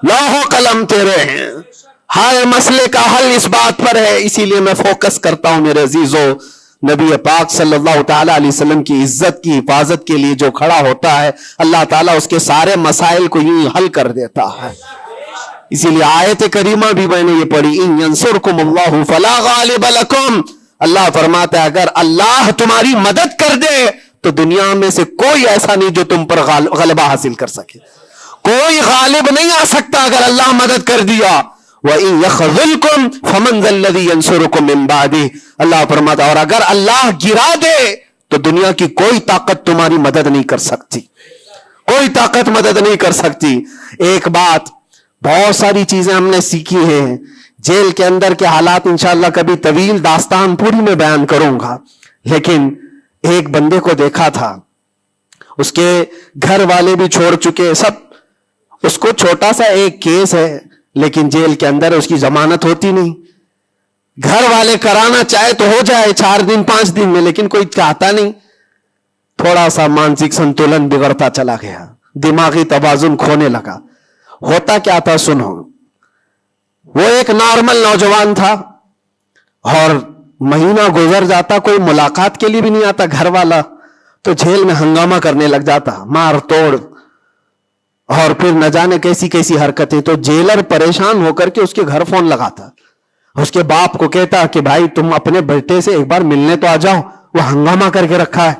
لوح و قلم تیرے ہیں۔ ہر مسئلے کا حل اس بات پر ہے، اسی لیے میں فوکس کرتا ہوں میرے عزیزو، نبی پاک صلی اللہ تعالی علیہ وسلم کی عزت کی حفاظت کے لیے جو کھڑا ہوتا ہے اللہ تعالیٰ اس کے سارے مسائل کو یوں حل کر دیتا ہے۔ اسی لیے آیت کریمہ بھی میں نے یہ پڑھی، ان ینصرکم اللہ فلا غالب لکم، اللہ فرماتا ہے اگر اللہ تمہاری مدد کر دے تو دنیا میں سے کوئی ایسا نہیں جو تم پر غلبہ حاصل کر سکے، کوئی غالب نہیں آ سکتا اگر اللہ مدد کر دیا۔ وَإِن يَخْذُلْكُمْ فَمَنْ ذَا الَّذِي يَنْصُرُكُمْ مِنْ بَعْدِهِ، اللہ فرماتا اور اگر اللہ گرا دے تو دنیا کی کوئی طاقت تمہاری مدد نہیں کر سکتی، کوئی طاقت مدد نہیں کر سکتی۔ ایک بات، بہت ساری چیزیں ہم نے سیکھی ہیں، جیل کے اندر کے حالات انشاءاللہ کبھی طویل داستان پوری میں بیان کروں گا، لیکن ایک بندے کو دیکھا تھا، اس کے گھر والے بھی چھوڑ چکے سب، اس کو چھوٹا سا ایک کیس ہے لیکن جیل کے اندر اس کی ضمانت ہوتی نہیں، گھر والے کرانا چاہے تو ہو جائے 4 دن 5 دن میں، لیکن کوئی چاہتا نہیں، تھوڑا سا مانسک سنتولن بگڑتا چلا گیا، دماغی توازن کھونے لگا۔ ہوتا کیا تھا سنو، وہ ایک نارمل نوجوان تھا اور مہینہ گزر جاتا کوئی ملاقات کے لیے بھی نہیں آتا گھر والا، تو جیل میں ہنگامہ کرنے لگ جاتا، مار توڑ، اور پھر نہ جانے کیسی کیسی حرکتیں۔ تو جیلر پریشان ہو کر کے اس کے گھر فون لگاتا، اس کے باپ کو کہتا کہ بھائی تم اپنے بیٹے سے ایک بار ملنے تو آ جاؤ، وہ ہنگامہ کر کے رکھا ہے،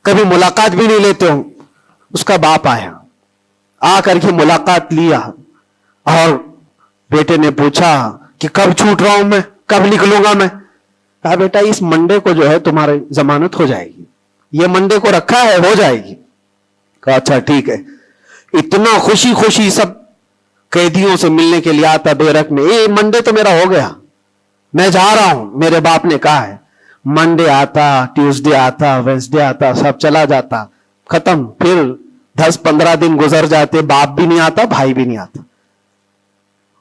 کبھی ملاقات بھی نہیں لیتے ہو۔ اس کا باپ آیا، آ کر کے ملاقات لیا، اور بیٹے نے پوچھا کہ کب چھوٹ رہا ہوں میں، کب نکلوں گا میں؟ کہا بیٹا اس منڈے کو جو ہے تمہاری ضمانت ہو جائے گی، یہ منڈے کو رکھا ہے، ہو جائے گی۔ کہا اچھا ٹھیک ہے۔ اتنا خوشی خوشی سب قیدیوں سے ملنے کے لیے آتا بیرک میں، منڈے تو میرا ہو گیا، میں جا رہا ہوں، میرے باپ نے کہا ہے۔ منڈے آتا، ٹیوزڈے آتا، وینسڈے آتا، سب چلا جاتا، ختم۔ پھر 10-15 دن گزر جاتے، باپ بھی نہیں آتا، بھائی بھی نہیں آتا،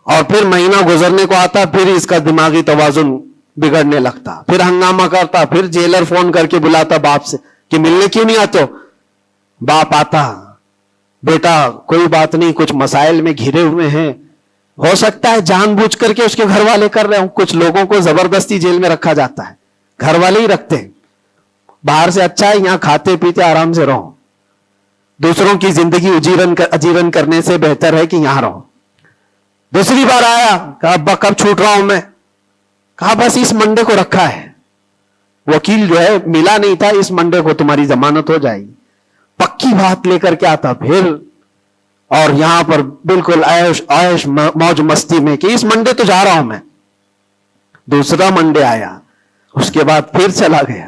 اور پھر مہینہ گزرنے کو آتا، پھر اس کا دماغی توازن بگڑنے لگتا، پھر ہنگامہ کرتا، پھر جیلر فون کر کے بلاتا باپ سے کہ ملنے کیوں نہیں آتے ہو؟ باپ آتا، بیٹا کوئی بات نہیں، کچھ مسائل میں گھرے ہوئے ہیں، ہو سکتا ہے جان بوجھ کر کے اس کے گھر والے کر رہے ہوں، کچھ لوگوں کو زبردستی جیل میں رکھا جاتا ہے، گھر والے ہی رکھتے ہیں، باہر سے اچھا ہے یہاں کھاتے پیتے آرام سے رہو، دوسروں کی زندگی اجیرن کرنے سے بہتر ہے کہ یہاں رہو۔ دوسری بار آیا، کہا ابا کب چھوٹ رہا ہوں میں؟ کہا بس اس منڈے کو رکھا ہے، وکیل جو ہے ملا نہیں تھا، اس منڈے کو تمہاری ضمانت ہو جائے گی۔ پکی بات لے کر کے آتا پھر، اور یہاں پر بالکل عیش موج مستی میں کہ اس منڈے تو جا رہا ہوں میں۔ دوسرا منڈے آیا، اس کے بعد پھر چلا گیا،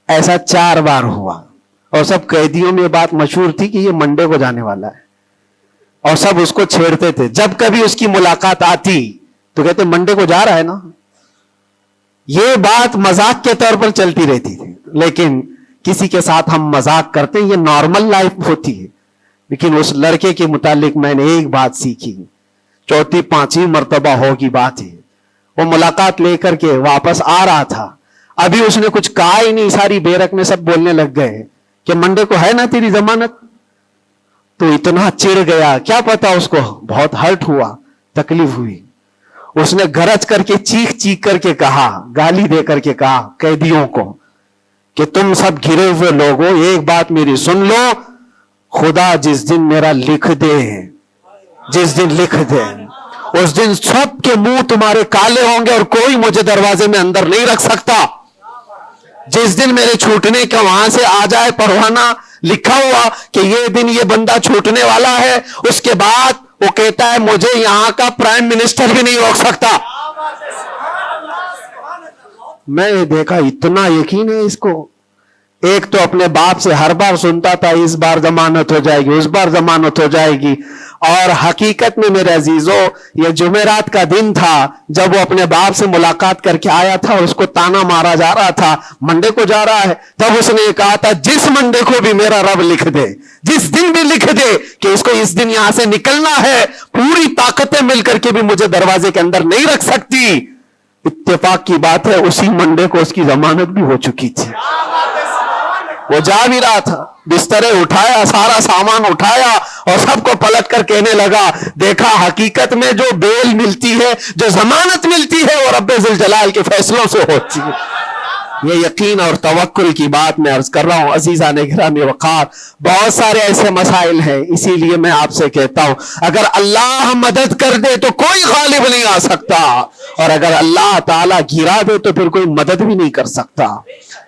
ایسا 4 بار ہوا، اور سب قیدیوں میں بات مشہور تھی کہ یہ منڈے کو جانے والا ہے، اور سب اس کو چھیڑتے تھے، جب کبھی اس کی ملاقات آتی تو کہتے منڈے کو جا رہا ہے نا۔ یہ بات مذاق کے طور پر چلتی رہتی تھی، لیکن کسی کے ساتھ ہم مذاق کرتے ہیں، یہ نارمل لائف ہوتی ہے، لیکن اس لڑکے کے متعلق میں نے ایک بات سیکھی، 4-5 مرتبہ ہوگی بات ہے، وہ ملاقات لے کر کے واپس آ رہا تھا، ابھی اس نے کچھ کہا ہی نہیں، ساری بیرک میں سب بولنے لگ گئے کہ منڈے کو ہے نا تیری ضمانت۔ تو اتنا چڑ گیا، کیا پتا اس کو بہت ہرٹ ہوا، تکلیف ہوئی، اس نے گرج کر کے چیخ کر کے کہا، گالی دے کر کے کہا قیدیوں کو کہ تم سب گھرے ہوئے لوگوں ایک بات میری سن لو، خدا جس دن میرا لکھ دے، جس دن لکھ دے، اس دن سب کے منہ تمہارے کالے ہوں گے اور کوئی مجھے دروازے میں اندر نہیں رکھ سکتا۔ جس دن میرے چھوٹنے کا وہاں سے آ جائے پروانہ لکھا ہوا کہ یہ دن یہ بندہ چھوٹنے والا ہے، اس کے بعد وہ کہتا ہے مجھے یہاں کا پرائم منسٹر بھی نہیں روک سکتا. میں نے دیکھا اتنا یقین ہے اس کو. ایک تو اپنے باپ سے ہر بار سنتا تھا اس بار ضمانت ہو جائے گی، اس بار ضمانت ہو جائے گی، اور حقیقت میں میرے عزیزوں یہ جمعرات کا دن تھا جب وہ اپنے باپ سے ملاقات کر کے آیا تھا. اس کو تانا مارا جا رہا تھا منڈے کو جا رہا ہے، تب اس نے کہا تھا جس منڈے کو بھی میرا رب لکھ دے، جس دن بھی لکھ دے کہ اس کو اس دن یہاں سے نکلنا ہے، پوری طاقتیں مل کر کے بھی مجھے دروازے کے اندر نہیں رکھ سکتی. اتفاق کی بات ہے اسی منڈے کو اس کی ضمانت بھی ہو چکی تھی. وہ جا بھی رہا تھا، بسترے اٹھایا، سارا سامان اٹھایا اور سب کو پلٹ کر کہنے لگا دیکھا حقیقت میں جو بیل ملتی ہے، جو ضمانت ملتی ہے وہ رب ذوالجلال کے فیصلوں سے ہوتی ہے. یہ یقین اور توکل کی بات میں عرض کر رہا ہوں. عزیزان گرامی وقار، بہت سارے ایسے مسائل ہیں، اسی لیے میں آپ سے کہتا ہوں اگر اللہ مدد کر دے تو کوئی غالب نہیں آ سکتا، اور اگر اللہ تعالیٰ گرا دے تو پھر کوئی مدد بھی نہیں کر سکتا.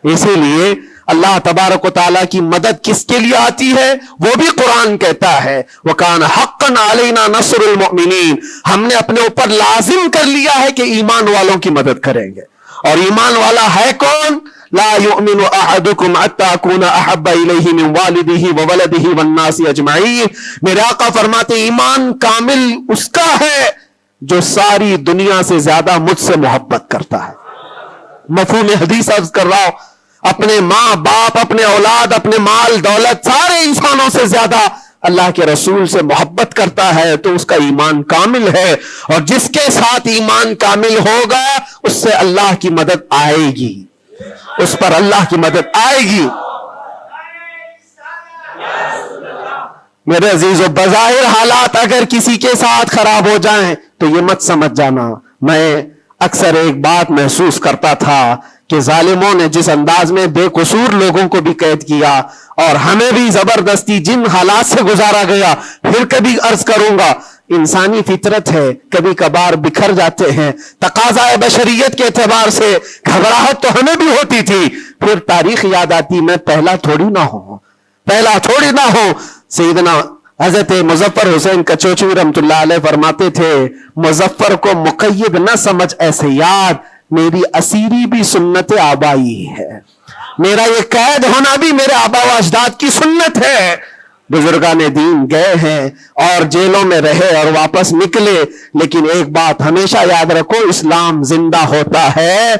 اسی لیے اللہ تبارک و تعالیٰ کی مدد کس کے لیے آتی ہے وہ بھی قرآن کہتا ہے وَكَانَ حَقًّا عَلَيْنَا نَصْرُ الْمُؤْمِنِينَ. ہم نے اپنے اوپر لازم کر لیا ہے کہ ایمان والوں کی مدد کریں گے. اور ایمان والا ہے کون؟ لا يؤمن احدكم حتى اكون احب اليه من والده وولده والناس اجمعين. میرے آقا فرماتے ایمان کامل اس کا ہے جو ساری دنیا سے زیادہ مجھ سے محبت کرتا ہے. مفہوم حدیث عرض کر رہا ہوں، اپنے ماں باپ، اپنے اولاد، اپنے مال دولت، سارے انسانوں سے زیادہ اللہ کے رسول سے محبت کرتا ہے تو اس کا ایمان کامل ہے. اور جس کے ساتھ ایمان کامل ہوگا اس سے اللہ کی مدد آئے گی، اس پر اللہ کی مدد آئے گی. میرے عزیزو بظاہر حالات اگر کسی کے ساتھ خراب ہو جائیں تو یہ مت سمجھ جانا. میں اکثر ایک بات محسوس کرتا تھا کہ ظالموں نے جس انداز میں بے قصور لوگوں کو بھی قید کیا اور ہمیں بھی زبردستی جن حالات سے گزارا گیا، پھر کبھی عرض کروں گا انسانی فطرت ہے، کبھی کبھار بکھر جاتے ہیں. تقاضا بشریت کے اعتبار سے گھبراہٹ تو ہمیں بھی ہوتی تھی، پھر تاریخ یاد آتی میں پہلا تھوڑی نہ ہوں. سیدنا حضرت مظفر حسین کچوچوی رحمت اللہ علیہ فرماتے تھے مظفر کو مقید نہ سمجھ ایسے یاد، میری اسیری بھی سنت آبائی ہے، میرا یہ قید ہونا بھی میرے آبا و اجداد کی سنت ہے. بزرگان دین گئے ہیں اور جیلوں میں رہے اور واپس نکلے، لیکن ایک بات ہمیشہ یاد رکھو، اسلام زندہ ہوتا ہے،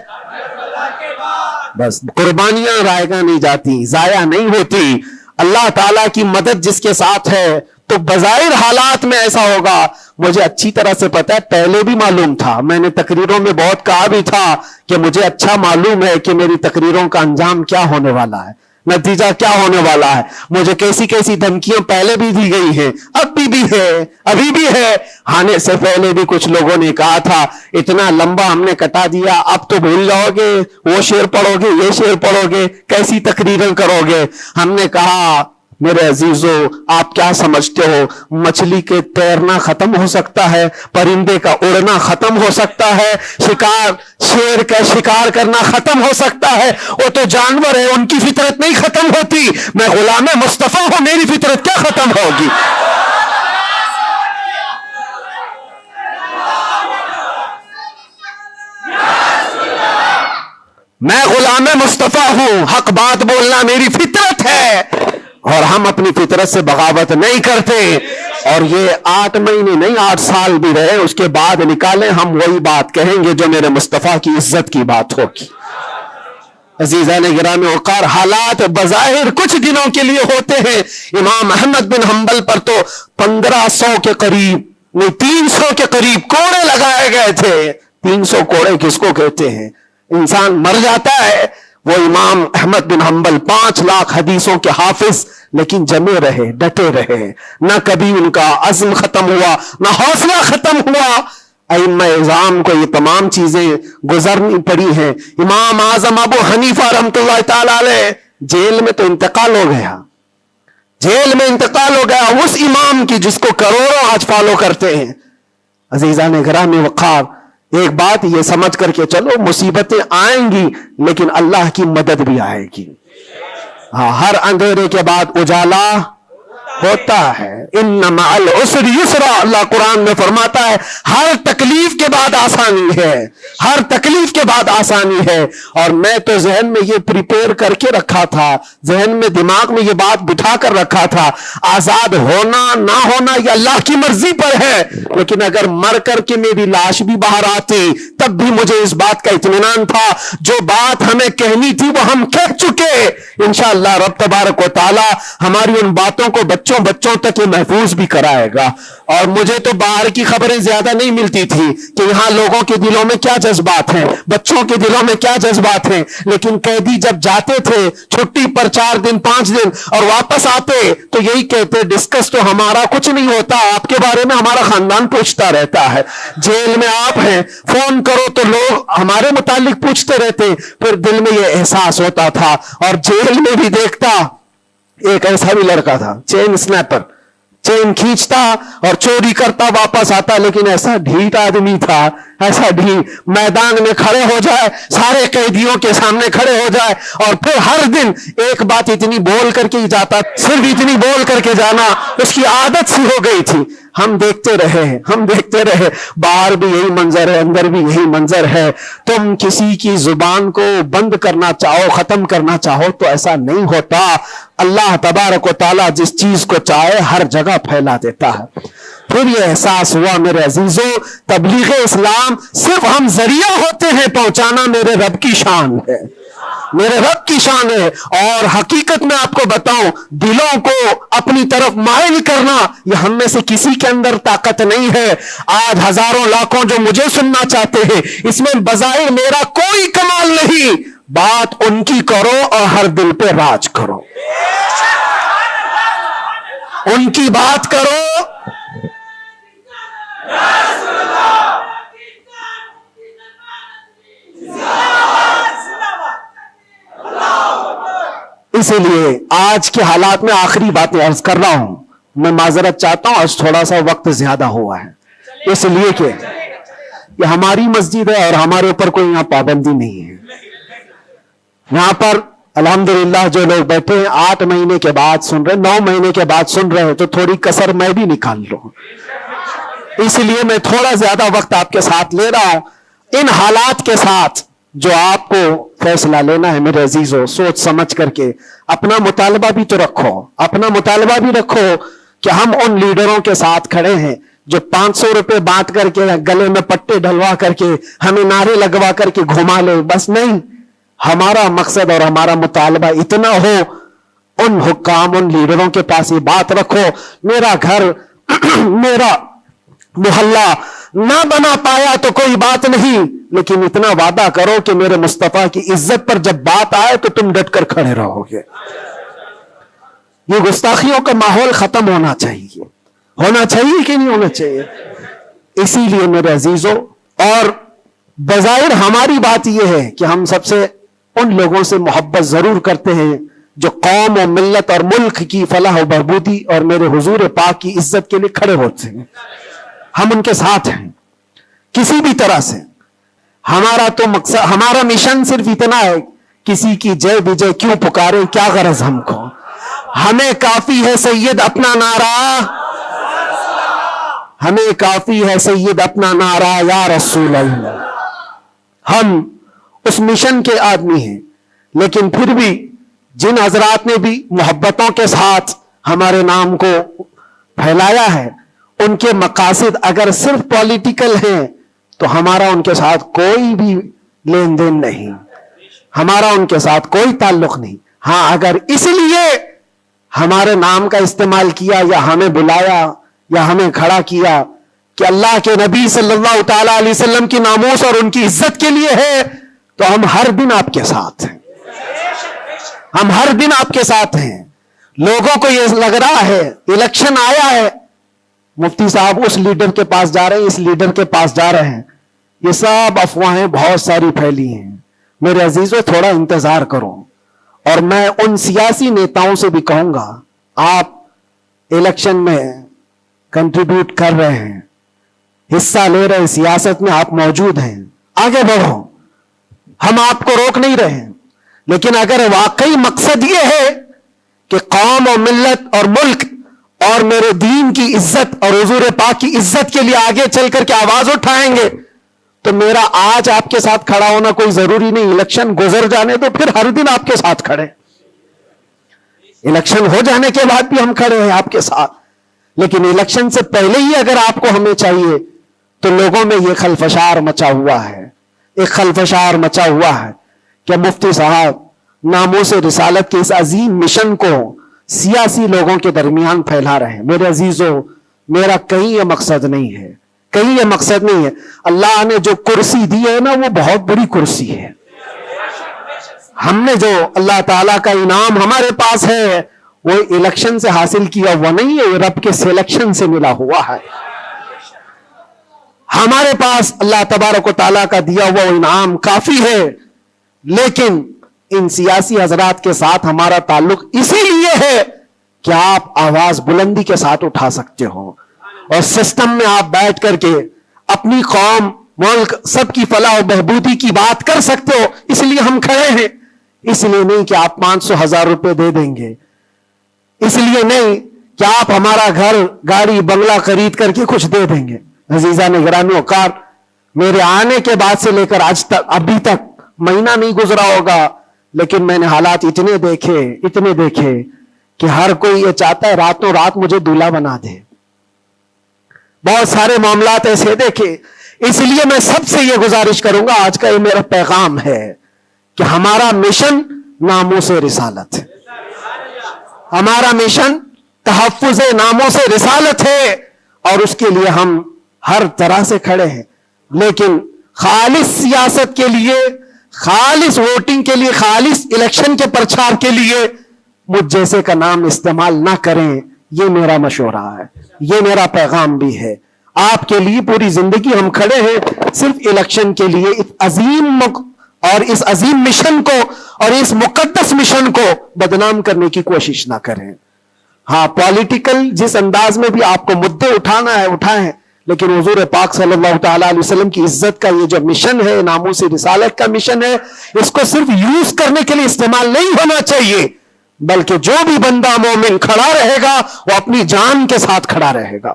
بس قربانیاں رائگاں نہیں جاتی، ضائع نہیں ہوتی. اللہ تعالیٰ کی مدد جس کے ساتھ ہے تو بظاہر حالات میں ایسا ہوگا. مجھے اچھی طرح سے پتا ہے، پہلے بھی معلوم تھا، میں نے تقریروں میں بہت کہا بھی تھا کہ مجھے اچھا معلوم ہے کہ میری تقریروں کا انجام کیا ہونے والا ہے، نتیجہ کیا ہونے والا ہے. مجھے کیسی کیسی دھمکیاں پہلے بھی دی گئی ہیں، ابھی بھی ہے. آنے سے پہلے بھی کچھ لوگوں نے کہا تھا اتنا لمبا ہم نے کٹا دیا، اب تو بھول جاؤ گے، وہ شعر پڑھو گے، یہ شعر پڑھو گے، کیسی تقریریں کرو گے. ہم نے کہا میرے عزیزو آپ کیا سمجھتے ہو، مچھلی کے تیرنا ختم ہو سکتا ہے، پرندے کا اڑنا ختم ہو سکتا ہے، شیر کا شکار کرنا ختم ہو سکتا ہے، وہ تو جانور ہے، ان کی فطرت نہیں ختم ہوتی. میں غلام مصطفیٰ ہوں، میری فطرت کیا ختم ہوگی؟ میں غلام مصطفیٰ ہوں، حق بات بولنا میری فطرت ہے، اور ہم اپنی فطرت سے بغاوت نہیں کرتے. اور یہ 8 مہینے نہیں 8 سال بھی رہے، اس کے بعد نکالیں ہم وہی بات کہیں گے جو میرے مصطفیٰ کی عزت کی بات ہوگی. عزیزان گرامی وقار، حالات بظاہر کچھ دنوں کے لیے ہوتے ہیں. امام احمد بن حنبل پر تو 1500 کے قریب نہیں 300 کے قریب کوڑے لگائے گئے تھے. 300 کوڑے کس کو کہتے ہیں؟ انسان مر جاتا ہے. وہ امام احمد بن حنبل 5 لاکھ حدیثوں کے حافظ، لیکن جمے رہے، ڈٹے رہے، نہ کبھی ان کا عزم ختم ہوا، نہ حوصلہ ختم ہوا. ائمہ اعظام کو یہ تمام چیزیں گزرنی پڑی ہیں. امام اعظم ابو حنیفہ رحمۃ اللہ تعالی علیہ جیل میں تو انتقال ہو گیا، اس امام کی جس کو کروڑوں آج فالو کرتے ہیں. عزیزان گرامی وقار، ایک بات یہ سمجھ کر کے چلو، مصیبتیں آئیں گی لیکن اللہ کی مدد بھی آئے گی. ہاں، ہر اندھیرے کے بعد اجالا ہوتا ہے. ان مع العسر یسرا، اللہ قرآن میں فرماتا ہے ہر تکلیف کے بعد آسانی ہے، ہر تکلیف کے بعد آسانی ہے. اور میں تو ذہن میں یہ پریپیئر کر کے رکھا تھا، ذہن میں دماغ میں یہ بات بٹھا کر رکھا تھا، آزاد ہونا نہ ہونا یہ اللہ کی مرضی پر ہے، لیکن اگر مر کر کے میری لاش بھی باہر آتی تب بھی مجھے اس بات کا اطمینان تھا جو بات ہمیں کہنی تھی وہ ہم کہہ چکے. انشاءاللہ رب تبارک و تعالی ہماری ان باتوں کو بچوں تک یہ محفوظ بھی کرائے گا. اور مجھے تو باہر کی خبریں زیادہ نہیں ملتی تھی کہ یہاں لوگوں کے دلوں میں کیا جذبات ہیں، بچوں کے دلوں میں کیا جذبات ہیں، لیکن قیدی جب جاتے تھے چھٹی پر 4 دن 5 دن اور واپس آتے تو یہی کہتے ڈسکس تو ہمارا کچھ نہیں ہوتا، آپ کے بارے میں ہمارا خاندان پوچھتا رہتا ہے. جیل میں آپ ہیں، فون کرو تو لوگ ہمارے متعلق پوچھتے رہتے. پھر دل میں یہ احساس ہوتا تھا. اور جیل میں بھی دیکھتا ایک ایسا بھی لڑکا تھا چین سنیپر، چین کھینچتا اور چوری کرتا واپس آتا، لیکن ایسا ڈھیٹ آدمی تھا، ایسا ڈھیٹ، میدان میں کھڑے ہو جائے، سارے قیدیوں کے سامنے کھڑے ہو جائے اور پھر ہر دن ایک بات اتنی بول کر کے جاتا، صرف اتنی بول کر کے جانا اس کی عادت سی ہو گئی تھی. ہم دیکھتے رہے باہر بھی یہی منظر ہے، اندر بھی یہی منظر ہے. تم کسی کی زبان کو بند کرنا چاہو، ختم کرنا چاہو تو ایسا نہیں ہوتا. اللہ تبارک و تعالیٰ جس چیز کو چاہے ہر جگہ پھیلا دیتا ہے. پھر یہ احساس ہوا میرے عزیزوں، تبلیغ اسلام صرف ہم ذریعہ ہوتے ہیں پہنچانا، میرے رب کی شان ہے، میرے رب کی شان ہے. اور حقیقت میں آپ کو بتاؤں، دلوں کو اپنی طرف مائل کرنا یہ ہم میں سے کسی کے اندر طاقت نہیں ہے. آج ہزاروں لاکھوں جو مجھے سننا چاہتے ہیں، اس میں بظاہر میرا کوئی کمال نہیں. بات ان کی کرو اور ہر دل پہ راج کرو، ان کی بات کرو. اسی لیے آج کے حالات میں آخری باتیں عرض کر رہا ہوں، میں معذرت چاہتا ہوں آج تھوڑا سا وقت زیادہ ہوا ہے، اس لیے کہ یہ ہماری مسجد ہے اور ہمارے اوپر کوئی یہاں پابندی نہیں ہے. یہاں پر الحمدللہ جو لوگ بیٹھے ہیں 8 مہینے کے بعد سن رہے، 9 مہینے کے بعد سن رہے ہیں، تو تھوڑی کسر میں بھی نکال لوں. اس لیے میں تھوڑا زیادہ وقت آپ کے ساتھ لے رہا ہوں. ان حالات کے ساتھ جو آپ کو فیصلہ لینا ہے میرے عزیزوں، سوچ سمجھ کر کے اپنا مطالبہ بھی تو رکھو، اپنا مطالبہ بھی رکھو کہ ہم ان لیڈروں کے ساتھ کھڑے ہیں جو 500 روپے بانٹ کر کے گلے میں پٹے ڈلوا کر کے ہمیں نعرے لگوا کر کے گھما لے. بس نہیں، ہمارا مقصد اور ہمارا مطالبہ اتنا ہو، ان حکام، ان لیڈروں کے پاس یہ بات رکھو، میرا گھر میرا محلہ نہ بنا پایا تو کوئی بات نہیں، لیکن اتنا وعدہ کرو کہ میرے مصطفیٰ کی عزت پر جب بات آئے تو تم ڈٹ کر کھڑے رہو گے. یہ گستاخیوں کا ماحول ختم ہونا چاہیے کہ نہیں ہونا چاہیے. اسی لیے میرے عزیزوں، اور بظاہر ہماری بات یہ ہے کہ ہم سب سے ان لوگوں سے محبت ضرور کرتے ہیں جو قوم و ملت اور ملک کی فلاح و بہبودی اور میرے حضور پاک کی عزت کے لیے کھڑے ہوتے ہیں. ہم ان کے ساتھ ہیں کسی بھی طرح سے. ہمارا تو مقصد، ہمارا مشن صرف اتنا ہے، کسی کی جے وجے کیوں پکارے، کیا غرض ہم کو، ہمیں کافی ہے سید اپنا نعرہ، ہمیں کافی ہے سید اپنا نعرہ یا رسول اللہ. ہم اس مشن کے آدمی ہیں. لیکن پھر بھی جن حضرات نے بھی محبتوں کے ساتھ ہمارے نام کو پھیلایا ہے، ان کے مقاصد اگر صرف پولیٹیکل ہیں تو ہمارا ان کے ساتھ کوئی بھی لین دین نہیں، ہمارا ان کے ساتھ کوئی تعلق نہیں. ہاں، اگر اس لیے ہمارے نام کا استعمال کیا یا ہمیں بلایا یا ہمیں کھڑا کیا کہ اللہ کے نبی صلی اللہ تعالی علیہ وسلم کی ناموس اور ان کی عزت کے لیے ہے، تو ہم ہر دن آپ کے ساتھ ہیں، ہم ہر دن آپ کے ساتھ ہیں. لوگوں کو یہ لگ رہا ہے الیکشن آیا ہے، مفتی صاحب اس لیڈر کے پاس جا رہے ہیں، اس لیڈر کے پاس جا رہے ہیں، یہ سب افواہیں بہت ساری پھیلی ہیں. میرے عزیزوں، تھوڑا انتظار کرو. اور میں ان سیاسی نیتاؤں سے بھی کہوں گا، آپ الیکشن میں کنٹریبیوٹ کر رہے ہیں، حصہ لے رہے سیاست میں آپ موجود ہیں, آگے بڑھو, ہم آپ کو روک نہیں رہے ہیں. لیکن اگر واقعی مقصد یہ ہے کہ قوم اور ملت اور ملک اور میرے دین کی عزت اور حضور پاک کی عزت کے لیے آگے چل کر کے آواز اٹھائیں گے, تو میرا آج آپ کے ساتھ کھڑا ہونا کوئی ضروری نہیں. الیکشن گزر جانے تو پھر ہر دن آپ کے ساتھ کھڑے, الیکشن ہو جانے کے بعد بھی ہم کھڑے ہیں آپ کے ساتھ. لیکن الیکشن سے پہلے ہی اگر آپ کو ہمیں چاہیے تو لوگوں میں یہ خلفشار مچا ہوا ہے, ایک خلفشار مچا ہوا ہے کہ مفتی صاحب ناموس رسالت کے اس عظیم مشن کو سیاسی لوگوں کے درمیان پھیلا رہے ہیں. میرے عزیزوں, میرا کہیں یہ مقصد نہیں ہے, کہیں یہ مقصد نہیں ہے. اللہ نے جو کرسی دی ہے نا, وہ بہت بڑی کرسی ہے. ہم نے جو اللہ تعالیٰ کا انعام ہمارے پاس ہے وہ الیکشن سے حاصل کیا ہوا نہیں ہے, رب کے سلیکشن سے ملا ہوا ہے. ہمارے پاس اللہ تبارک و تعالیٰ کا دیا ہوا انعام کافی ہے. لیکن ان سیاسی حضرات کے ساتھ ہمارا تعلق اسی لیے ہے کہ آپ آواز بلندی کے ساتھ اٹھا سکتے ہو اور سسٹم میں آپ بیٹھ کر کے اپنی قوم, ملک, سب کی فلاح و بہبودی کی بات کر سکتے ہو. اس لیے ہم کھڑے ہیں, اس لیے نہیں کہ آپ 500,000 روپے دے دیں گے, اس لیے نہیں کہ آپ ہمارا گھر, گاڑی, بنگلہ خرید کر کے کچھ دے دیں گے. عزیزان گرامی اوقات, میرے آنے کے بعد سے لے کر آج تک, ابھی تک مہینہ نہیں گزرا ہوگا, لیکن میں نے حالات اتنے دیکھے کہ ہر کوئی یہ چاہتا ہے راتوں رات مجھے دولہا بنا دے. بہت سارے معاملات ایسے دیکھے. اس لیے میں سب سے یہ گزارش کروں گا, آج کا یہ میرا پیغام ہے کہ ہمارا مشن ناموس رسالت, ہمارا مشن تحفظ ناموس رسالت ہے, اور اس کے لیے ہم ہر طرح سے کھڑے ہیں. لیکن خالص سیاست کے لیے, خالص ووٹنگ کے لیے, خالص الیکشن کے پرچار کے لیے مجھ جیسے کا نام استعمال نہ کریں. یہ میرا مشورہ ہے, یہ میرا پیغام بھی ہے. آپ کے لیے پوری زندگی ہم کھڑے ہیں, صرف الیکشن کے لیے. اس عظیم اور اس عظیم مشن کو اور اس مقدس مشن کو بدنام کرنے کی کوشش نہ کریں. ہاں, پولیٹیکل جس انداز میں بھی آپ کو مدعے اٹھانا ہے اٹھائیں, لیکن حضور پاک صلی اللہ تعالیٰ علیہ وسلم کی عزت کا یہ جو مشن ہے, ناموس رسالت کا مشن ہے, اس کو صرف یوز کرنے کے لیے استعمال نہیں ہونا چاہیے, بلکہ جو بھی بندہ مومن کھڑا رہے گا وہ اپنی جان کے ساتھ کھڑا رہے گا,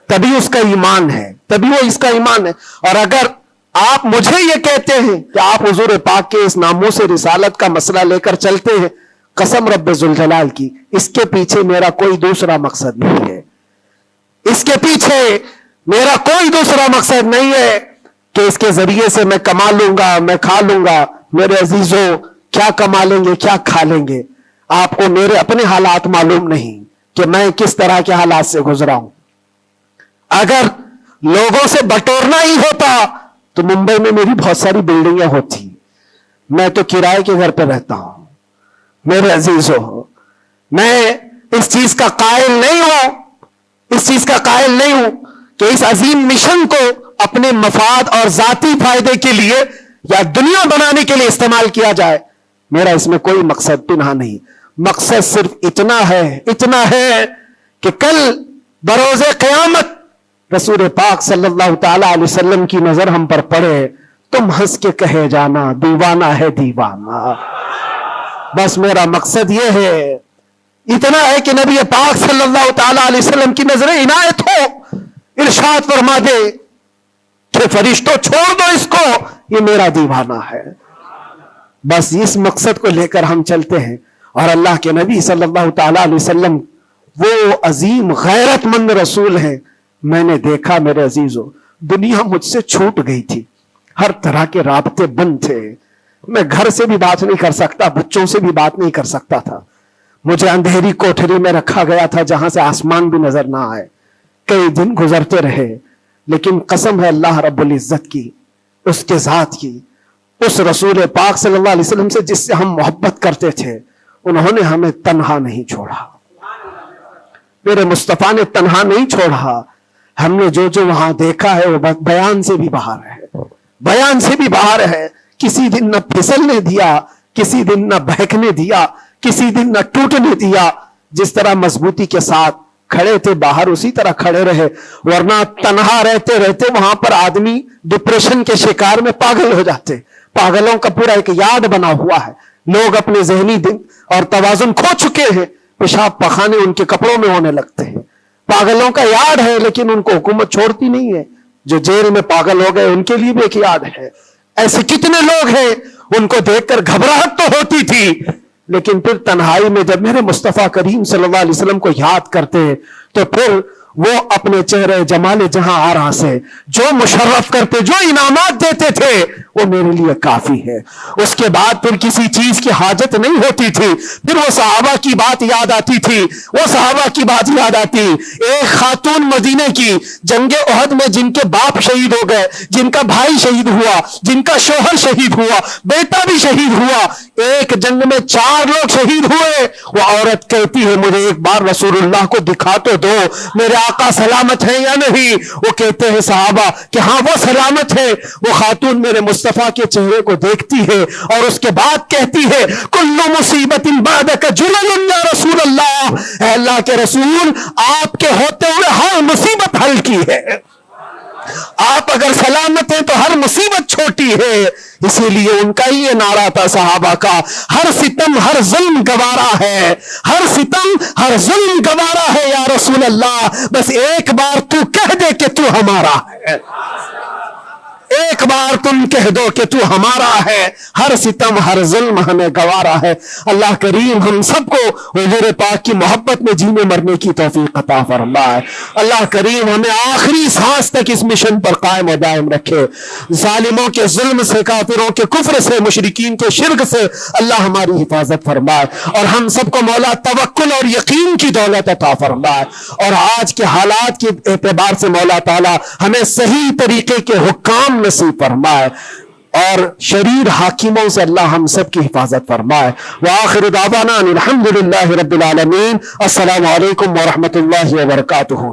تبھی اس کا ایمان ہے, تبھی وہ اس کا ایمان ہے. اور اگر آپ مجھے یہ کہتے ہیں کہ آپ حضور پاک کے اس ناموس رسالت کا مسئلہ لے کر چلتے ہیں, قسم رب ذوالجلال کی, اس کے پیچھے میرا کوئی دوسرا مقصد نہیں ہے. اس کے پیچھے میرا کوئی دوسرا مقصد نہیں ہے کہ اس کے ذریعے سے میں کما لوں گا, میں کھا لوں گا. میرے عزیزوں, کیا کما لیں گے, کیا کھا لیں گے؟ آپ کو میرے اپنے حالات معلوم نہیں کہ میں کس طرح کے حالات سے گزرا ہوں. اگر لوگوں سے بٹورنا ہی ہوتا تو ممبئی میں میری بہت ساری بلڈنگیں ہوتی. میں تو کرائے کے گھر پہ رہتا ہوں. میرے عزیزوں, میں اس چیز کا قائل نہیں ہوں کہ اس عظیم مشن کو اپنے مفاد اور ذاتی فائدے کے لیے یا دنیا بنانے کے لیے استعمال کیا جائے. میرا اس میں کوئی مقصد پنہا نہیں. مقصد صرف اتنا ہے کہ کل بروز قیامت رسول پاک صلی اللہ تعالی علیہ وسلم کی نظر ہم پر پڑے, تم ہنس کے کہے جانا دیوانہ ہے دیوانہ. بس میرا مقصد یہ ہے, اتنا ہے کہ نبی پاک صلی اللہ تعالی علیہ وسلم کی نظر عنایت ہو, ارشاد فرما دے کہ فرشتوں چھوڑ دو اس کو, یہ میرا دیوانہ ہے. بس اس مقصد کو لے کر ہم چلتے ہیں. اور اللہ کے نبی صلی اللہ تعالی علیہ وسلم وہ عظیم غیرت مند رسول ہیں. میں نے دیکھا میرے عزیزوں, دنیا مجھ سے چھوٹ گئی تھی, ہر طرح کے رابطے بند تھے. میں گھر سے بھی بات نہیں کر سکتا, بچوں سے بھی بات نہیں کر سکتا تھا. مجھے اندھیری کوٹھری میں رکھا گیا تھا جہاں سے آسمان بھی نظر نہ آئے. کئی دن گزرتے رہے, لیکن قسم ہے اللہ رب العزت کی, اس کے ذات کی, اس رسول پاک صلی اللہ علیہ وسلم سے جس سے ہم محبت کرتے تھے, انہوں نے ہمیں تنہا نہیں چھوڑا. میرے مصطفیٰ نے تنہا نہیں چھوڑا. ہم نے جو وہاں دیکھا ہے وہ بیان سے بھی باہر ہے. کسی دن نہ پھسلنے دیا, کسی دن نہ بہکنے دیا, کسی دن نہ ٹوٹنے دیا. جس طرح مضبوطی کے ساتھ کھڑے تھے باہر اسی طرح کھڑے رہے، ورنہ تنہا رہتے رہتے وہاں پر آدمی ڈپریشن کے شکار میں پاگل ہو جاتے. پاگلوں کا پورا ایک یاد بنا ہوا ہے. لوگ اپنے ذہنی دن اور توازن کھو چکے ہیں، پیشاب پخانے ان کے کپڑوں میں ہونے لگتے ہیں. پاگلوں کا یاد ہے لیکن ان کو حکومت چھوڑتی نہیں ہے. جو جیل میں پاگل ہو گئے ان کے لیے بھی ایک یاد ہے. ایسے کتنے لوگ ہیں ان کو دیکھ کر گھبراہٹ تو ہوتی تھی، لیکن پھر تنہائی میں جب میرے مصطفیٰ کریم صلی اللہ علیہ وسلم کو یاد کرتے ہیں تو پھر وہ اپنے چہرے جمال جہاں آرا سے جو مشرف کرتے، جو انعامات دیتے تھے، وہ میرے لیے کافی ہے. اس کے بعد پھر کسی چیز کی حاجت نہیں ہوتی تھی. پھر وہ صحابہ کی بات یاد آتی تھی، وہ صحابہ کی بات یاد آتی. ایک خاتون مدینے کی جنگ احد میں جن کے باپ شہید ہو گئے، جن کا بھائی شہید ہوا، جن کا شوہر شہید ہوا، بیٹا بھی شہید ہوا، ایک جنگ میں 4 لوگ شہید ہوئے. وہ عورت کہتی ہے مجھے ایک بار رسول اللہ کو دکھا تو دو، میرے آقا سلامت ہے یا نہیں؟ وہ کہتے ہیں صحابہ کہ ہاں وہ سلامت ہے. وہ خاتون میرے مصطفیٰ کے چہرے کو دیکھتی ہے اور اس کے بعد کہتی ہے کل مصیبت بعدک جلل یا رسول اللہ، اے اللہ کے رسول آپ کے ہوتے ہوئے ہر مصیبت حل کی ہے. آپ اگر سلامت ہیں تو ہر مصیبت چھوٹی ہے. اسی لیے ان کا یہ نعرہ تھا صحابہ کا، ہر ستم ہر ظلم گوارا ہے، ہر ستم ہر ظلم گوارا ہے یا رسول اللہ، بس ایک بار تو کہہ دے کہ تو ہمارا ہے، ایک بار تم کہہ دو کہ تو ہمارا ہے، ہر ستم ہر ظلم ہمیں گوارا ہے. اللہ کریم ہم سب کو حضور پاک کی محبت میں جینے مرنے کی توفیق عطا فرمائے. اللہ کریم ہمیں آخری سانس تک اس مشن پر قائم و دائم رکھے. ظالموں کے ظلم سے، کافروں کے کفر سے، مشرکین کے شرک سے اللہ ہماری حفاظت فرمائے، اور ہم سب کو مولا توکل اور یقین کی دولت عطا فرمائے. اور آج کے حالات کے اعتبار سے مولا تعالی ہمیں صحیح طریقے کے حکام نصیب فرمائے، اور شریر حاکموں سے اللہ ہم سب کی حفاظت فرمائے. وآخر دعوانا الحمدللہ رب العالمین. السلام علیکم ورحمۃ اللہ وبرکاتہ.